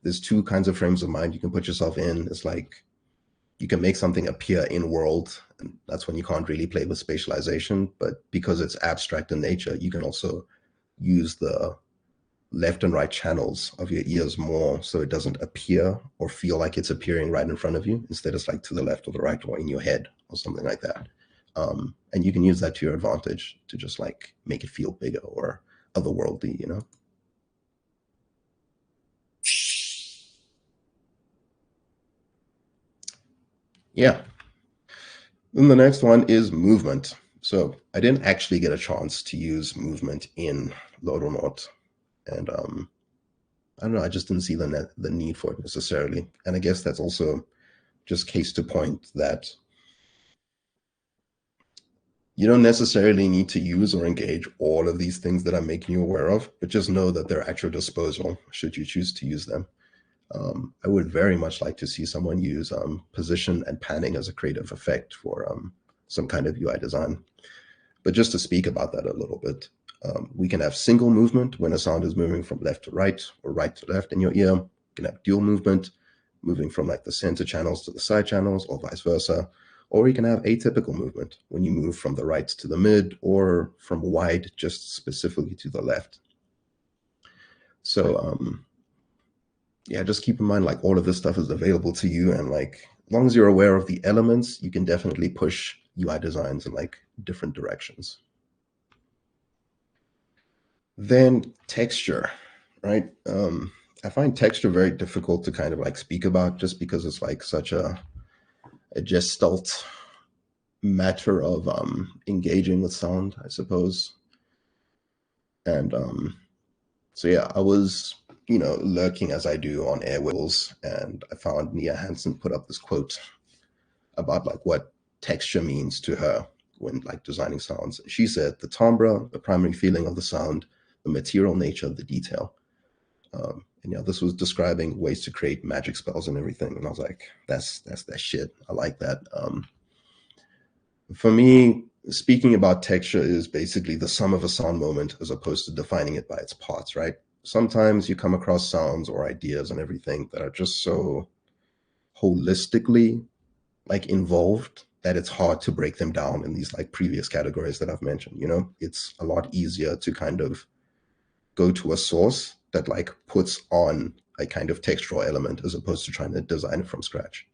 there's two kinds of frames of mind you can put yourself in. It's like you can make something appear in world, and that's when you can't really play with spatialization. But because it's abstract in nature, you can also use the left and right channels of your ears more so it doesn't appear or feel like it's appearing right in front of you. Instead, it's like to the left or the right or in your head or something like that. And you can use that to your advantage to just like make it feel bigger or otherworldly, you know? Yeah. Then the next one is movement. So I didn't actually get a chance to use movement in Loddlenaut. And I don't know, I just didn't see the need for it necessarily. And I guess that's also just case to point that you don't necessarily need to use or engage all of these things that I'm making you aware of, but just know that they're at your disposal should you choose to use them. I would very much like to see someone use position and panning as a creative effect for some kind of UI design. But just to speak about that a little bit, we can have single movement when a sound is moving from left to right or right to left in your ear. We can have dual movement, moving from like the center channels to the side channels or vice versa. Or you can have atypical movement when you move from the right to the mid or from wide just specifically to the left. So yeah, just keep in mind like all of this stuff is available to you, and like as long as you're aware of the elements, you can definitely push UI designs in like different directions. Then texture, right? I find texture very difficult to kind of like speak about just because it's like such a gestalt matter of engaging with sound, I suppose. And so yeah, I was, lurking as I do on Airwills, and I found Nia Hansen put up this quote about like what texture means to her when like designing sounds. She said, the timbre, the primary feeling of the sound, the material nature of the detail. And this was describing ways to create magic spells and everything. And I was like, that's that shit. I like that. For me, speaking about texture is basically the sum of a sound moment as opposed to defining it by its parts, right? Sometimes you come across sounds or ideas and everything that are just so holistically like involved that it's hard to break them down in these like previous categories that I've mentioned. It's a lot easier to kind of go to a source that like puts on a kind of textural element as opposed to trying to design it from scratch.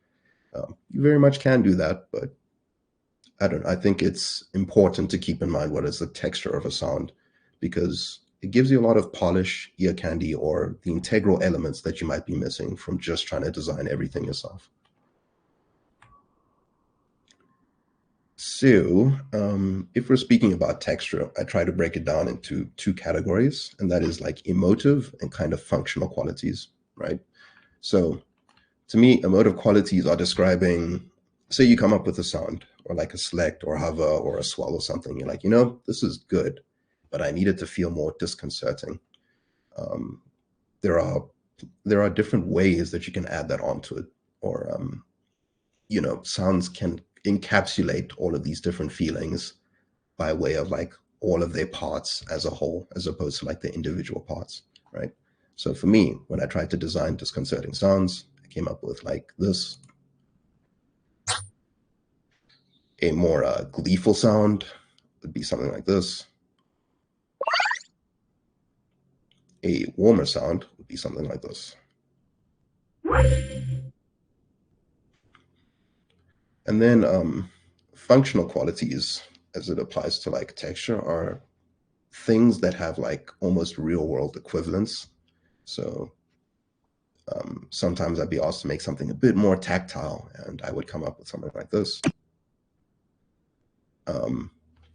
You very much can do that, but I think it's important to keep in mind what is the texture of a sound, because it gives you a lot of polish, ear candy, or the integral elements that you might be missing from just trying to design everything yourself. So if we're speaking about texture, I try to break it down into two categories, and that is like emotive and kind of functional qualities, right? So to me, emotive qualities are describing, say you come up with a sound or like a select or hover or a swell or something. You're like, this is good, but I need it to feel more disconcerting. There are different ways that you can add that onto it, or sounds can encapsulate all of these different feelings by way of like all of their parts as a whole, as opposed to like the individual parts, right? So for me, when I tried to design disconcerting sounds, I came up with like this. A more gleeful sound would be something like this. A warmer sound would be something like this. And then functional qualities, as it applies to like texture, are things that have like almost real world equivalents. So sometimes I'd be asked to make something a bit more tactile, and I would come up with something like this.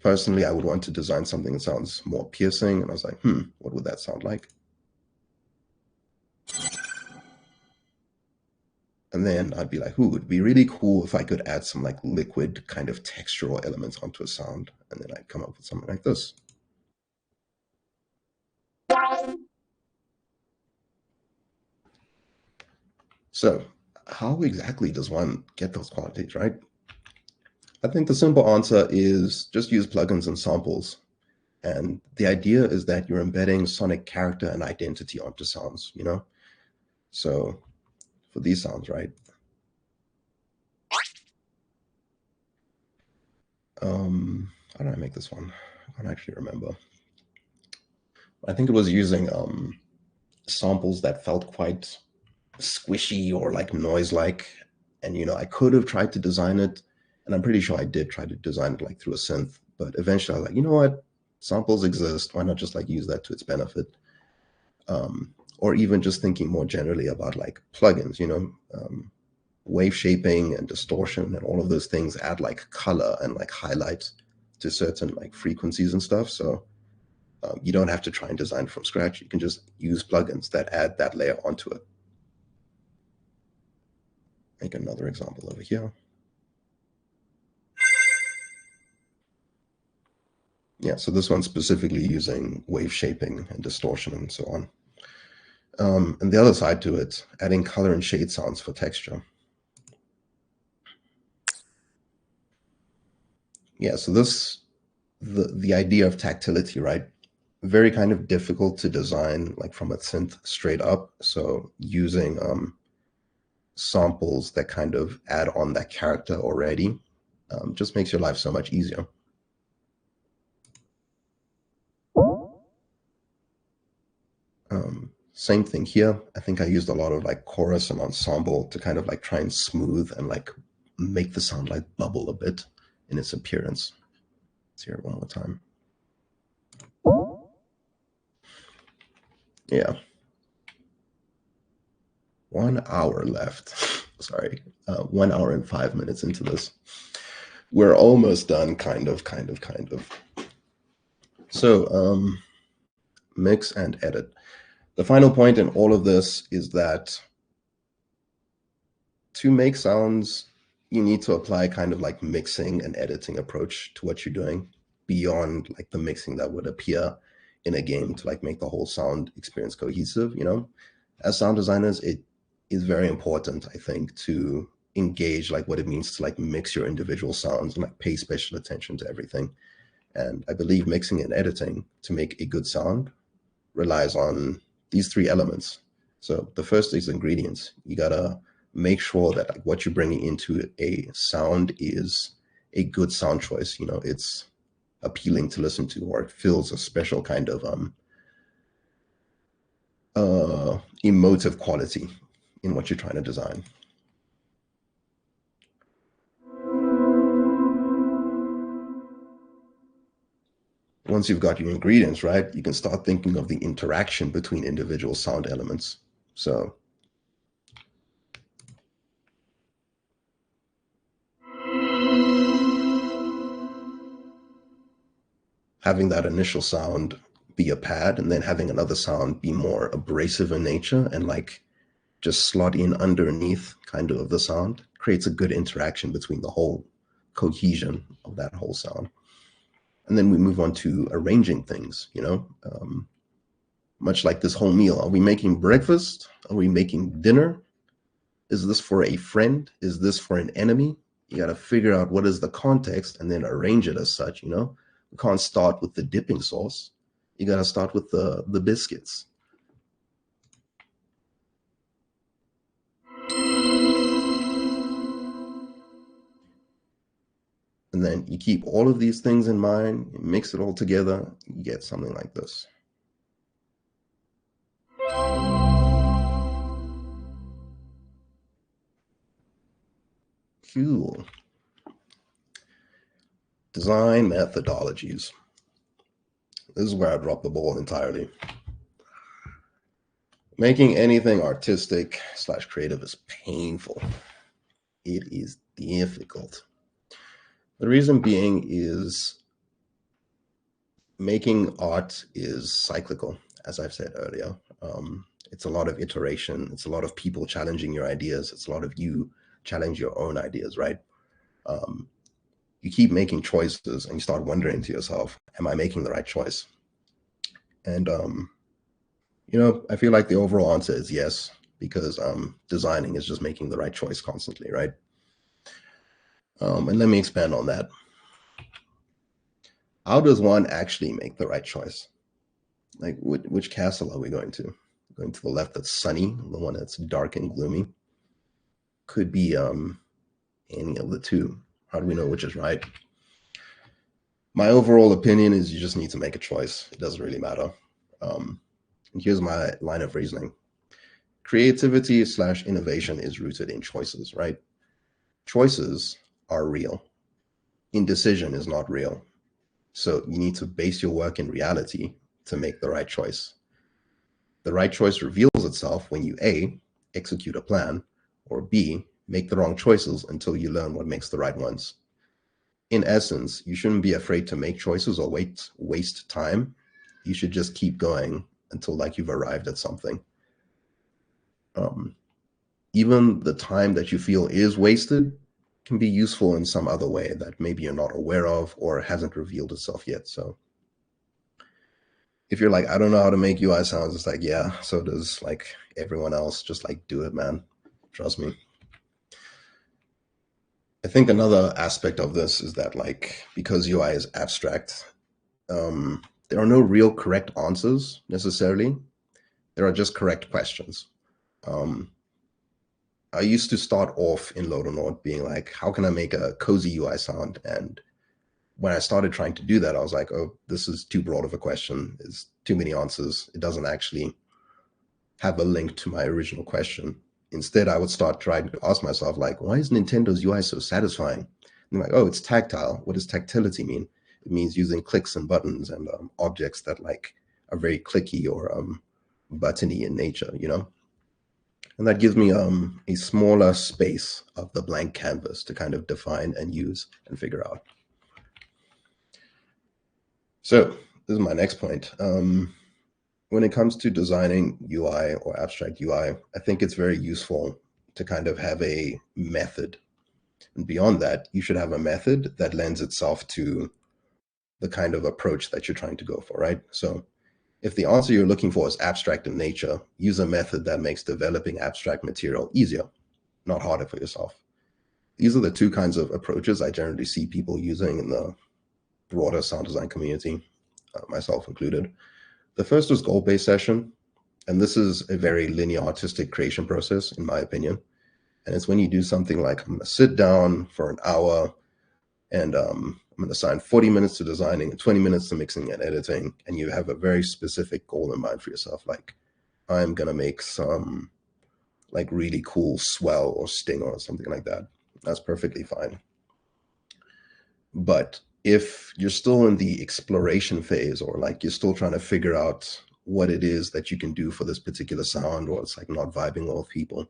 Personally, I would want to design something that sounds more piercing, and I was like, what would that sound like? And then I'd be like, it'd be really cool if I could add some like liquid kind of textural elements onto a sound. And then I'd come up with something like this. So how exactly does one get those qualities, right? I think the simple answer is just use plugins and samples. And the idea is that you're embedding sonic character and identity onto sounds, So for these sounds, right? How did I make this one? I don't actually remember. I think it was using samples that felt quite squishy or like noise-like. And, I could have tried to design it, and I'm pretty sure I did try to design it like through a synth, but eventually I was like, you know what? Samples exist. Why not just like use that to its benefit? Or even just thinking more generally about like plugins, wave shaping and distortion and all of those things add like color and like highlights to certain like frequencies and stuff. So You don't have to try and design from scratch. You can just use plugins that add that layer onto it. Make another example over here. Yeah, so this one's specifically using wave shaping and distortion and so on. And the other side to it, adding color and shade sounds for texture. Yeah, so this, the idea of tactility, right? Very kind of difficult to design like from a synth straight up. So using samples that kind of add on that character already just makes your life so much easier. Same thing here. I think I used a lot of like chorus and ensemble to kind of like try and smooth and like make the sound like bubble a bit in its appearance. Let's hear it one more time. Yeah. 1 hour left. Sorry, 1 hour and 5 minutes into this. We're almost done, kind of. So mix and edit. The final point in all of this is that to make sounds, you need to apply kind of like mixing and editing approach to what you're doing beyond like the mixing that would appear in a game to like make the whole sound experience cohesive, you know? As sound designers, it is very important, I think, to engage like what it means to like mix your individual sounds and like pay special attention to everything. And I believe mixing and editing to make a good sound relies on these three elements. So the first is ingredients. You gotta make sure that like what you're bringing into a sound is a good sound choice. You know, it's appealing to listen to, or it fills a special kind of emotive quality in what you're trying to design. Once you've got your ingredients right, you can start thinking of the interaction between individual sound elements. So having that initial sound be a pad and then having another sound be more abrasive in nature and like just slot in underneath kind of the sound creates a good interaction between the whole cohesion of that whole sound. And then we move on to arranging things, you know, much like this whole meal. Are we making breakfast? Are we making dinner? Is this for a friend? Is this for an enemy? You got to figure out what is the context and then arrange it as such, you know. We can't start with the dipping sauce. You got to start with the biscuits. And then you keep all of these things in mind, you mix it all together, you get something like this. Cool. Design methodologies. This is where I drop the ball entirely. Making anything artistic / creative is painful. It is difficult. The reason being is making art is cyclical, as I've said earlier. It's a lot of iteration. It's a lot of people challenging your ideas. It's a lot of you challenge your own ideas, right? You keep making choices and you start wondering to yourself, am I making the right choice? And, you know, I feel like the overall answer is yes, because designing is just making the right choice constantly, right? And let me expand on that. How does one actually make the right choice? Like, which castle are we going to? Going to the left that's sunny, the one that's dark and gloomy? Could be any of the two. How do we know which is right? My overall opinion is you just need to make a choice. It doesn't really matter. And here's my line of reasoning. Creativity / innovation is rooted in choices, right? Choices are real. Indecision is not real. So you need to base your work in reality to make the right choice. The right choice reveals itself when you A, execute a plan, or B, make the wrong choices until you learn what makes the right ones. In essence, you shouldn't be afraid to make choices or waste time. you should just keep going until like you've arrived at something. Even the time that you feel is wasted can be useful in some other way that maybe you're not aware of or hasn't revealed itself yet. So if you're like, I don't know how to make UI sounds, it's like, yeah, so does like everyone else. Just like do it, man. Trust me. I think another aspect of this is that like, because UI is abstract, there are no real correct answers necessarily. There are just correct questions. I used to start off in Loddlenaut being like, how can I make a cozy UI sound? And when I started trying to do that, I was like, oh, this is too broad of a question. There's too many answers. It doesn't actually have a link to my original question. Instead, I would start trying to ask myself, like, why is Nintendo's UI so satisfying? And I'm like, oh, it's tactile. What does tactility mean? It means using clicks and buttons and objects that like are very clicky or buttony in nature, you know? And that gives me a smaller space of the blank canvas to kind of define and use and figure out. So this is my next point. When it comes to designing UI or abstract UI, I think it's very useful to kind of have a method. And beyond that, you should have a method that lends itself to the kind of approach that you're trying to go for, right? So if the answer you're looking for is abstract in nature, use a method that makes developing abstract material easier, not harder for yourself. These are the two kinds of approaches I generally see people using in the broader sound design community, myself included. The first is goal-based session, and this is a very linear artistic creation process, in my opinion. And it's when you do something like, I'm going to sit down for an hour, and I'm going to assign 40 minutes to designing and 20 minutes to mixing and editing, and you have a very specific goal in mind for yourself. Like, I'm going to make some like really cool swell or sting or something like that. That's perfectly fine. But if you're still in the exploration phase, or like you're still trying to figure out what it is that you can do for this particular sound, or it's like not vibing well with people,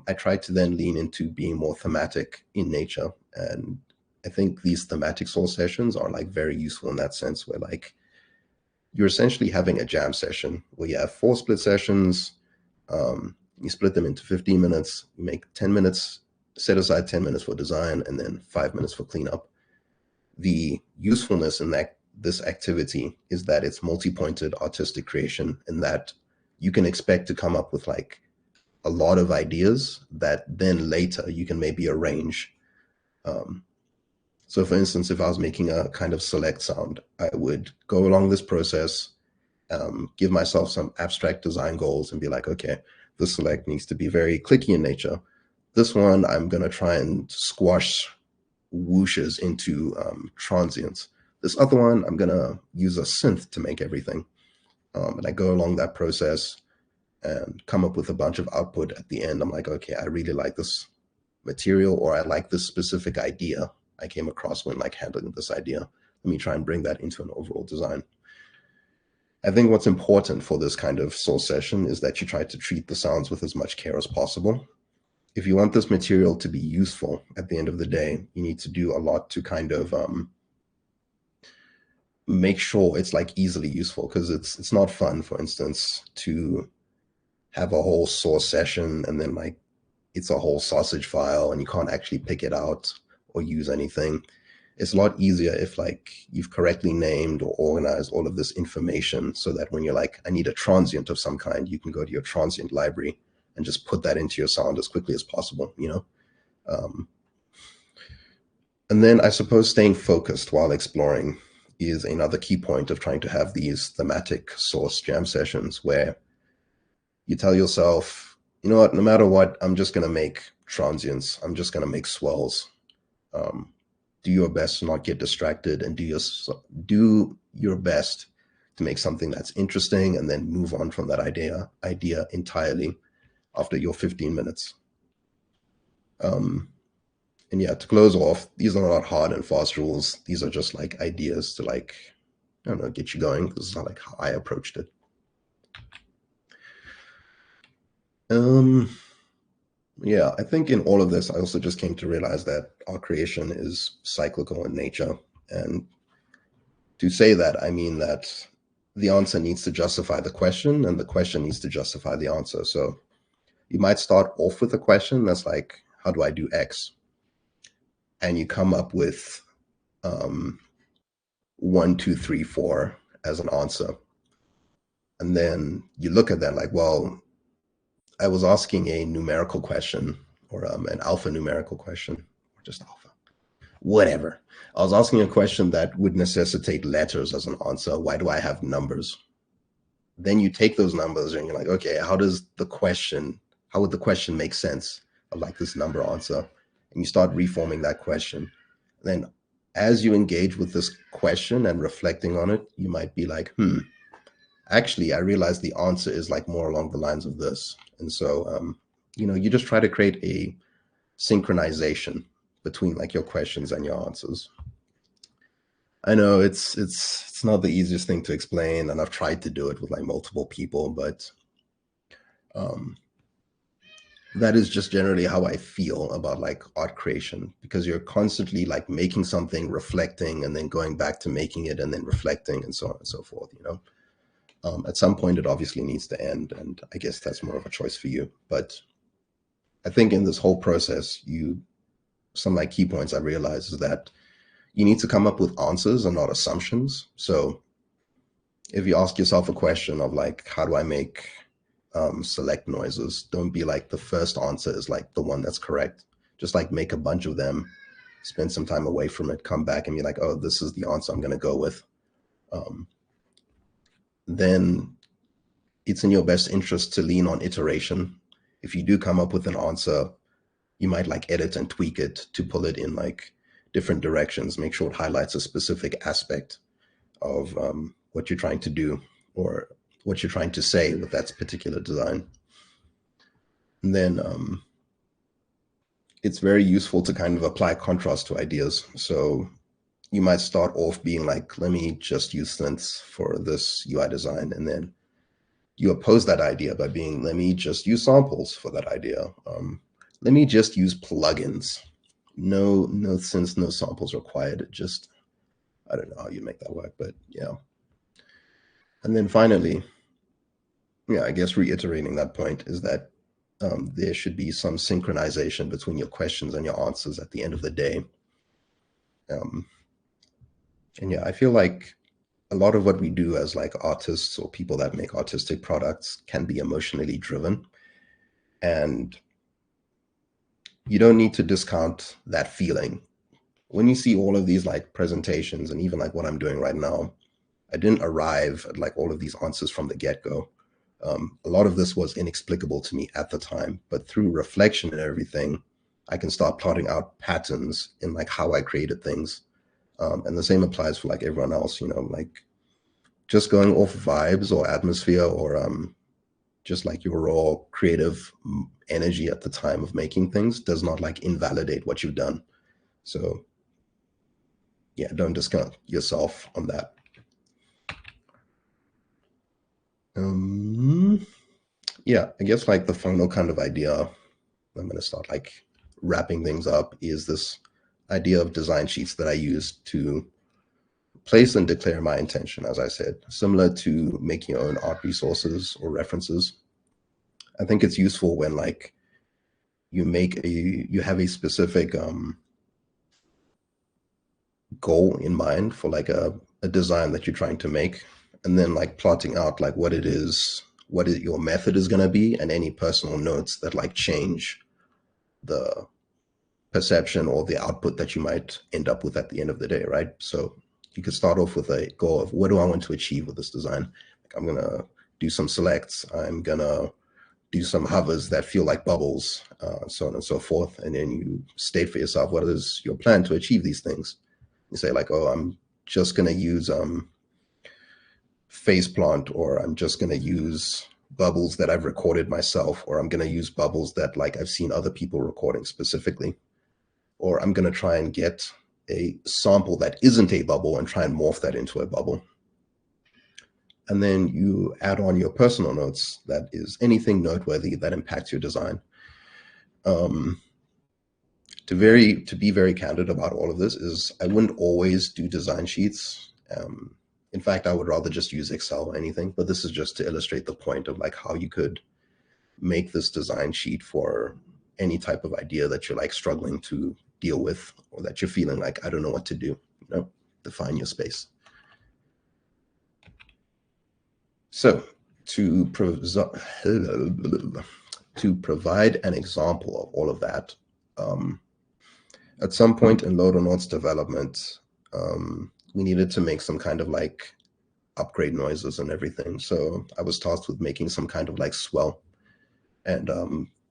I try to then lean into being more thematic in nature. And I think these thematic soul sessions are like very useful in that sense, where like you're essentially having a jam session where you have 4 split sessions. You split them into 15 minutes, you make 10 minutes, set aside 10 minutes for design, and then 5 minutes for cleanup. The usefulness in this activity is that it's multi-pointed artistic creation, and that you can expect to come up with like a lot of ideas that then later you can maybe arrange. So for instance, if I was making a kind of select sound, I would go along this process, give myself some abstract design goals and be like, okay, this select needs to be very clicky in nature. This one, I'm going to try and squash whooshes into transients. This other one, I'm going to use a synth to make everything. And I go along that process and come up with a bunch of output at the end. I'm like, okay, I really like this material, or I like this specific idea I came across when like handling this idea. Let me try and bring that into an overall design. I think what's important for this kind of soul session is that you try to treat the sounds with as much care as possible. If you want this material to be useful at the end of the day, you need to do a lot to kind of make sure it's like easily useful, because it's not fun, for instance, to have a whole source session and then like it's a whole sausage file and you can't actually pick it out or use anything. It's a lot easier if like you've correctly named or organized all of this information, so that when you're like, I need a transient of some kind, you can go to your transient library and just put that into your sound as quickly as possible, you know? And then I suppose staying focused while exploring is another key point of trying to have these thematic source jam sessions, where you tell yourself, you know what, no matter what, I'm just going to make transients. I'm just going to make swells. Do your best to not get distracted, and do your best to make something that's interesting, and then move on from that idea entirely after your 15 minutes. And yeah, to close off, these are not hard and fast rules. These are just like ideas to like, I don't know, get you going. This is not like how I approached it. Yeah, I think in all of this, I also just came to realize that our creation is cyclical in nature. And to say that, I mean that the answer needs to justify the question, and the question needs to justify the answer. So you might start off with a question that's like, how do I do X? And you come up with 1, 2, 3, 4 as an answer. And then you look at that like, well, I was asking a numerical question, or an alphanumerical question, or just alpha, whatever. I was asking a question that would necessitate letters as an answer. Why do I have numbers? Then you take those numbers and you're like, okay, how would the question make sense of like this number answer? And you start reforming that question. Then as you engage with this question and reflecting on it, you might be like, actually, I realize the answer is like more along the lines of this. And so, you just try to create a synchronization between like your questions and your answers. I know it's not the easiest thing to explain, and I've tried to do it with like multiple people, but that is just generally how I feel about like art creation, because you're constantly like making something, reflecting, and then going back to making it, and then reflecting, and so on and so forth. At some point, it obviously needs to end, and I guess that's more of a choice for you. But I think in this whole process, some like key points I realized is that you need to come up with answers and not assumptions. So if you ask yourself a question of like, how do I make select noises, don't be like the first answer is like the one that's correct. Just like make a bunch of them, spend some time away from it, come back and be like, oh, this is the answer I'm going to go with. Then it's in your best interest to lean on iteration. If you do come up with an answer, you might like edit and tweak it to pull it in like different directions, make sure it highlights a specific aspect of what you're trying to do or what you're trying to say with that particular design. And then it's very useful to kind of apply contrast to ideas. So you might start off being like, let me just use synths for this UI design. And then you oppose that idea by being, let me just use samples for that idea. Let me just use plugins. No synths, no samples required. Just, I don't know how you make that work, but yeah. And then finally, I guess reiterating that point is that there should be some synchronization between your questions and your answers at the end of the day. And I feel like a lot of what we do as like artists or people that make artistic products can be emotionally driven. And you don't need to discount that feeling. When you see all of these like presentations and even like what I'm doing right now, I didn't arrive at like all of these answers from the get-go. A lot of this was inexplicable to me at the time, but through reflection and everything, I can start plotting out patterns in like how I created things. And the same applies for like everyone else, like just going off vibes or atmosphere or just like your raw creative energy at the time of making things does not like invalidate what you've done. So yeah, don't discount yourself on that. Yeah, I guess like the final kind of idea, I'm going to start like wrapping things up, is this idea of design sheets that I use to place and declare my intention, as I said, similar to making your own art resources or references. I think it's useful when like you have a specific goal in mind for like a design that you're trying to make, and then like plotting out like what your method is going to be, and any personal notes that like change the perception or the output that you might end up with at the end of the day, right? So you could start off with a goal of, what do I want to achieve with this design? Like, I'm going to do some selects. I'm going to do some hovers that feel like bubbles, so on and so forth. And then you state for yourself, what is your plan to achieve these things? You say like, oh, I'm just going to use face plant, or I'm just going to use bubbles that I've recorded myself, or I'm going to use bubbles that like I've seen other people recording specifically, or I'm going to try and get a sample that isn't a bubble and try and morph that into a bubble. And then you add on your personal notes, that is anything noteworthy that impacts your design. To be very candid about all of this is I wouldn't always do design sheets. In fact, I would rather just use Excel or anything, but this is just to illustrate the point of like how you could make this design sheet for any type of idea that you're like struggling to deal with, or that you're feeling like, I don't know what to do, you know, define your space. So to provide an example of all of that, at some point in Loddlenauts development, we needed to make some kind of like upgrade noises and everything. So I was tasked with making some kind of like swell. And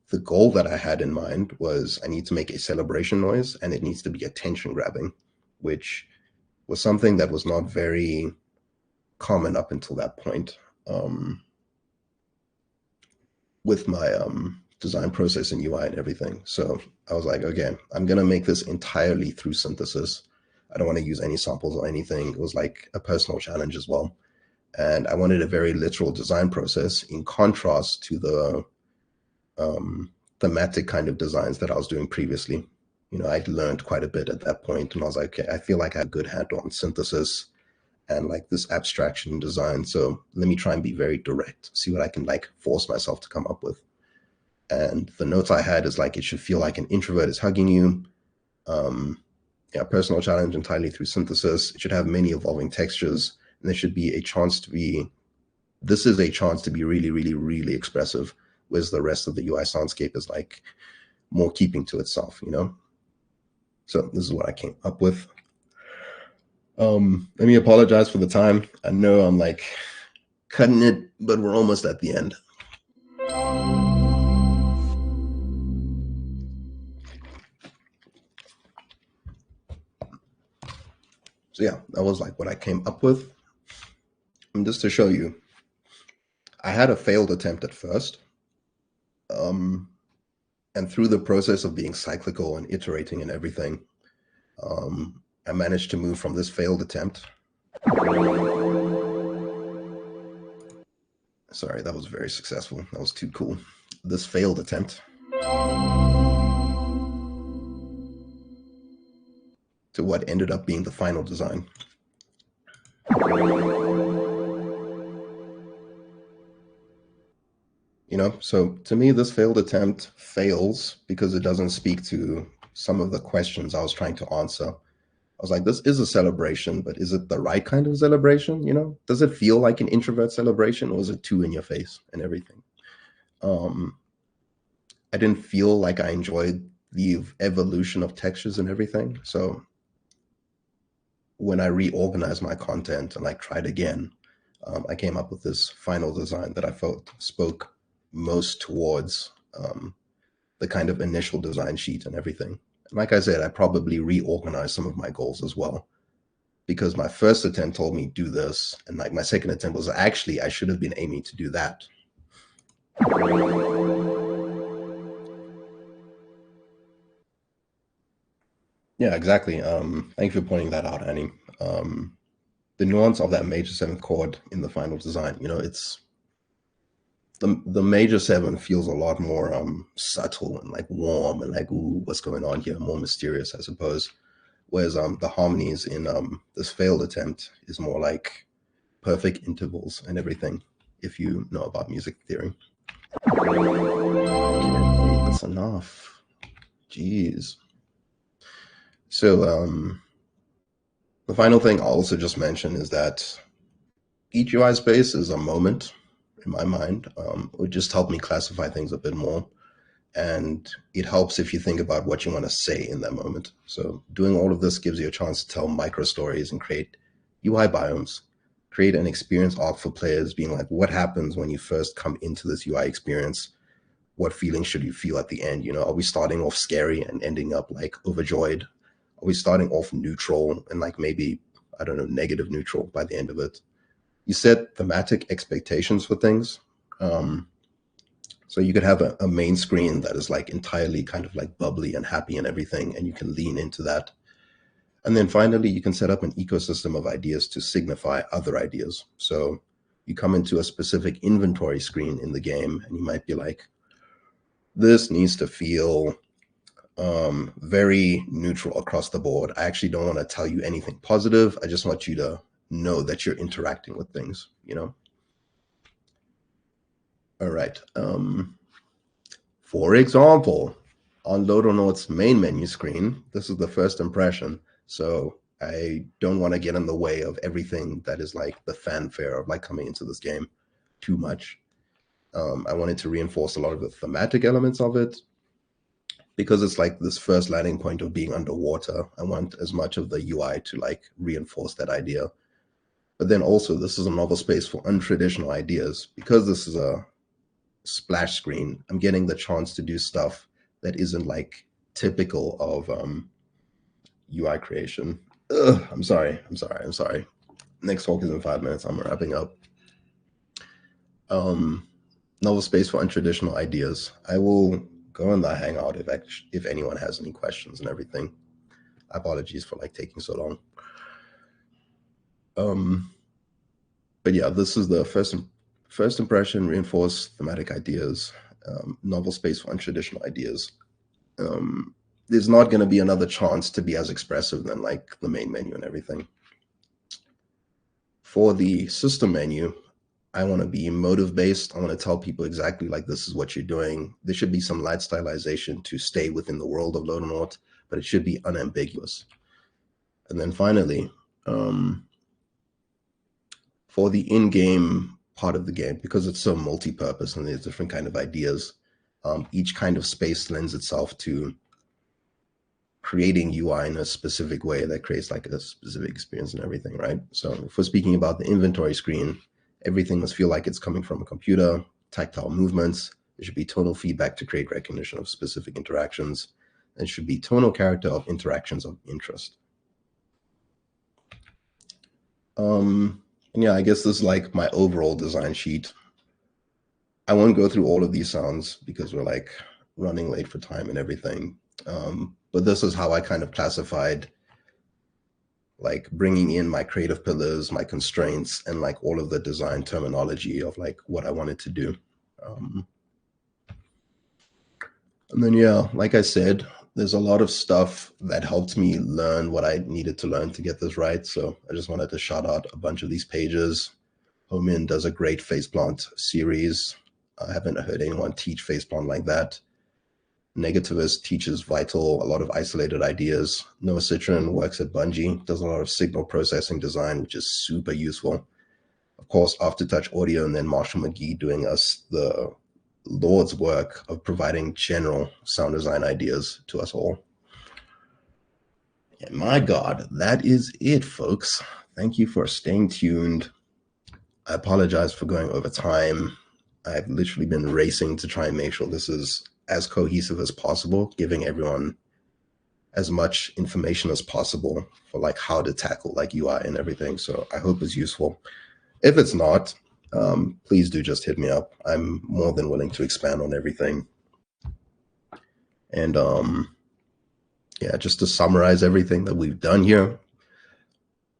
the goal that I had in mind was I need to make a celebration noise, and it needs to be attention grabbing, which was something that was not very common up until that point with my design process and UI and everything. So I was like, okay, I'm going to make this entirely through synthesis. I don't want to use any samples or anything. It was like a personal challenge as well. And I wanted a very literal design process in contrast to the thematic kind of designs that I was doing previously. You know, I'd learned quite a bit at that point, and I was like, okay, I feel like I had a good handle on synthesis and like this abstraction design. So let me try and be very direct, see what I can like force myself to come up with. And the notes I had is like, it should feel like an introvert is hugging you. Yeah, personal challenge entirely through synthesis. It should have many evolving textures, and there should be a chance to be, this is a chance to be really, really, really expressive, whereas the rest of the UI soundscape is like more keeping to itself, you know? So this is what I came up with. Let me apologize for the time. I know I'm like cutting it, but we're almost at the end. So yeah, that was like what I came up with. And just to show you, I had a failed attempt at first. And through the process of being cyclical and iterating and everything, I managed to move from this failed attempt. Sorry, that was very successful. That was too cool. This failed attempt to what ended up being the final design. You know, so to me, this failed attempt fails because it doesn't speak to some of the questions I was trying to answer. I was like, this is a celebration, but is it the right kind of celebration? You know, does it feel like an introvert celebration, or is it too in your face and everything? I didn't feel like I enjoyed the evolution of textures and everything. So when I reorganized my content and like tried again, I came up with this final design that I felt spoke most towards the kind of initial design sheet and everything. And like I said, I probably reorganized some of my goals as well, because my first attempt told me do this, and like my second attempt was actually I should have been aiming to do that. Yeah, exactly. Thank you for pointing that out, Annie. The nuance of that major 7th chord in the final design, you know, it's the major 7 feels a lot more subtle and like warm and like, ooh, what's going on here? More mysterious, I suppose. Whereas the harmonies in this failed attempt is more like perfect intervals and everything, if you know about music theory. That's enough. Jeez. So the final thing I'll also just mention is that each UI space is a moment in my mind. It would just help me classify things a bit more. And it helps if you think about what you want to say in that moment. So doing all of this gives you a chance to tell micro stories and create UI biomes, create an experience arc for players, being like, what happens when you first come into this UI experience? What feelings should you feel at the end? You know, are we starting off scary and ending up like overjoyed? Are we starting off neutral and like maybe, I don't know, negative neutral by the end of it? You set thematic expectations for things. So you could have a main screen that is like entirely kind of like bubbly and happy and everything, and you can lean into that. And then finally, you can set up an ecosystem of ideas to signify other ideas. So you come into a specific inventory screen in the game, and you might be like, this needs to feel very neutral across the board. I actually don't want to tell you anything positive. I just want you to know that you're interacting with things, you know? All right. For example, on Loddlenaut's main menu screen, this is the first impression. So I don't want to get in the way of everything that is like the fanfare of like coming into this game too much. I wanted to reinforce a lot of the thematic elements of it because it's like this first landing point of being underwater. I want as much of the UI to like reinforce that idea. But then also this is a novel space for untraditional ideas. Because this is a splash screen, I'm getting the chance to do stuff that isn't like typical of UI creation. Ugh, I'm sorry. Next talk is in 5 minutes. I'm wrapping up. Novel space for untraditional ideas. I will go in the Hangout if anyone has any questions and everything. Apologies for like taking so long. But yeah, this is the first impression, reinforce thematic ideas, novel space for untraditional ideas. There's not going to be another chance to be as expressive than like the main menu and everything. For the system menu, I want to be motive based. I want to tell people exactly like this is what you're doing. There should be some light stylization to stay within the world of Loddlenaut, but it should be unambiguous. And then finally, for the in-game part of the game, because it's so multi-purpose and there's different kind of ideas, each kind of space lends itself to creating UI in a specific way that creates like a specific experience and everything, right? So if we're speaking about the inventory screen, everything must feel like it's coming from a computer, tactile movements. There should be tonal feedback to create recognition of specific interactions. There should be tonal character of interactions of interest. And yeah, I guess this is like my overall design sheet. I won't go through all of these sounds because we're like running late for time and everything. But this is how I kind of classified, like bringing in my creative pillars, my constraints, and like all of the design terminology of like what I wanted to do. And then, yeah, like I said, there's a lot of stuff that helped me learn what I needed to learn to get this right. So I just wanted to shout out a bunch of these pages. Homin does a great faceplant series. I haven't heard anyone teach faceplant like that. Negativist teaches Vital a lot of isolated ideas. Noah Citron works at Bungie, does a lot of signal processing design, which is super useful. Of course, Aftertouch Audio, and then Marshall McGee doing us the Lord's work of providing general sound design ideas to us all. And my God, that is it, folks. Thank you for staying tuned. I apologize for going over time. I've literally been racing to try and make sure this is as cohesive as possible, giving everyone as much information as possible for like how to tackle like UI and everything. So I hope it's useful. If it's not, please do just hit me up. I'm more than willing to expand on everything. And yeah, just to summarize everything that we've done here,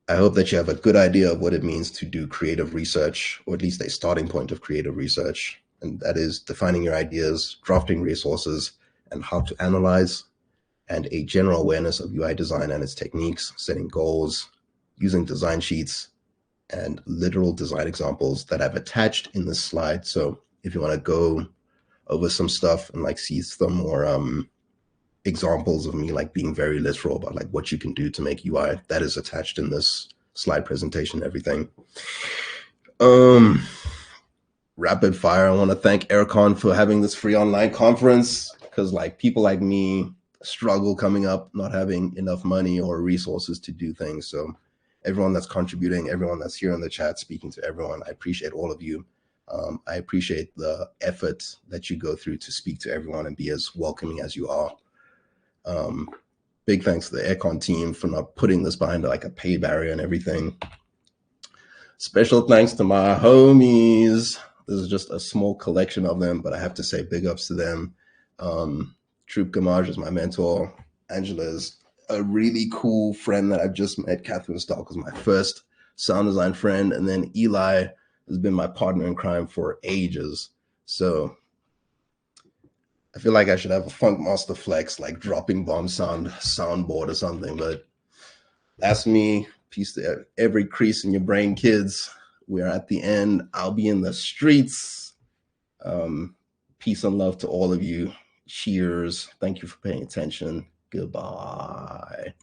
I hope that you have a good idea of what it means to do creative research, or at least a starting point of creative research. And that is defining your ideas, drafting resources, and how to analyze, and a general awareness of UI design and its techniques, setting goals, using design sheets, and literal design examples that I've attached in this slide. So if you want to go over some stuff and like see some more examples of me like being very literal about like what you can do to make UI, that is attached in this slide presentation, everything. Rapid fire, I want to thank AirCon for having this free online conference, because like people like me struggle coming up, not having enough money or resources to do things. So everyone that's contributing, everyone that's here in the chat, speaking to everyone, I appreciate all of you. I appreciate the effort that you go through to speak to everyone and be as welcoming as you are. Big thanks to the AirCon team for not putting this behind like a pay barrier and everything. Special thanks to my homies. This is just a small collection of them, but I have to say big ups to them. Troop Gamage is my mentor. Angela is a really cool friend that I've just met. Catherine Stark was my first sound design friend. And then Eli has been my partner in crime for ages. So I feel like I should have a Funk Master Flex, like dropping bomb soundboard or something, but that's me. Peace to every crease in your brain, kids. We are at the end. I'll be in the streets. Peace and love to all of you. Cheers. Thank you for paying attention. Goodbye.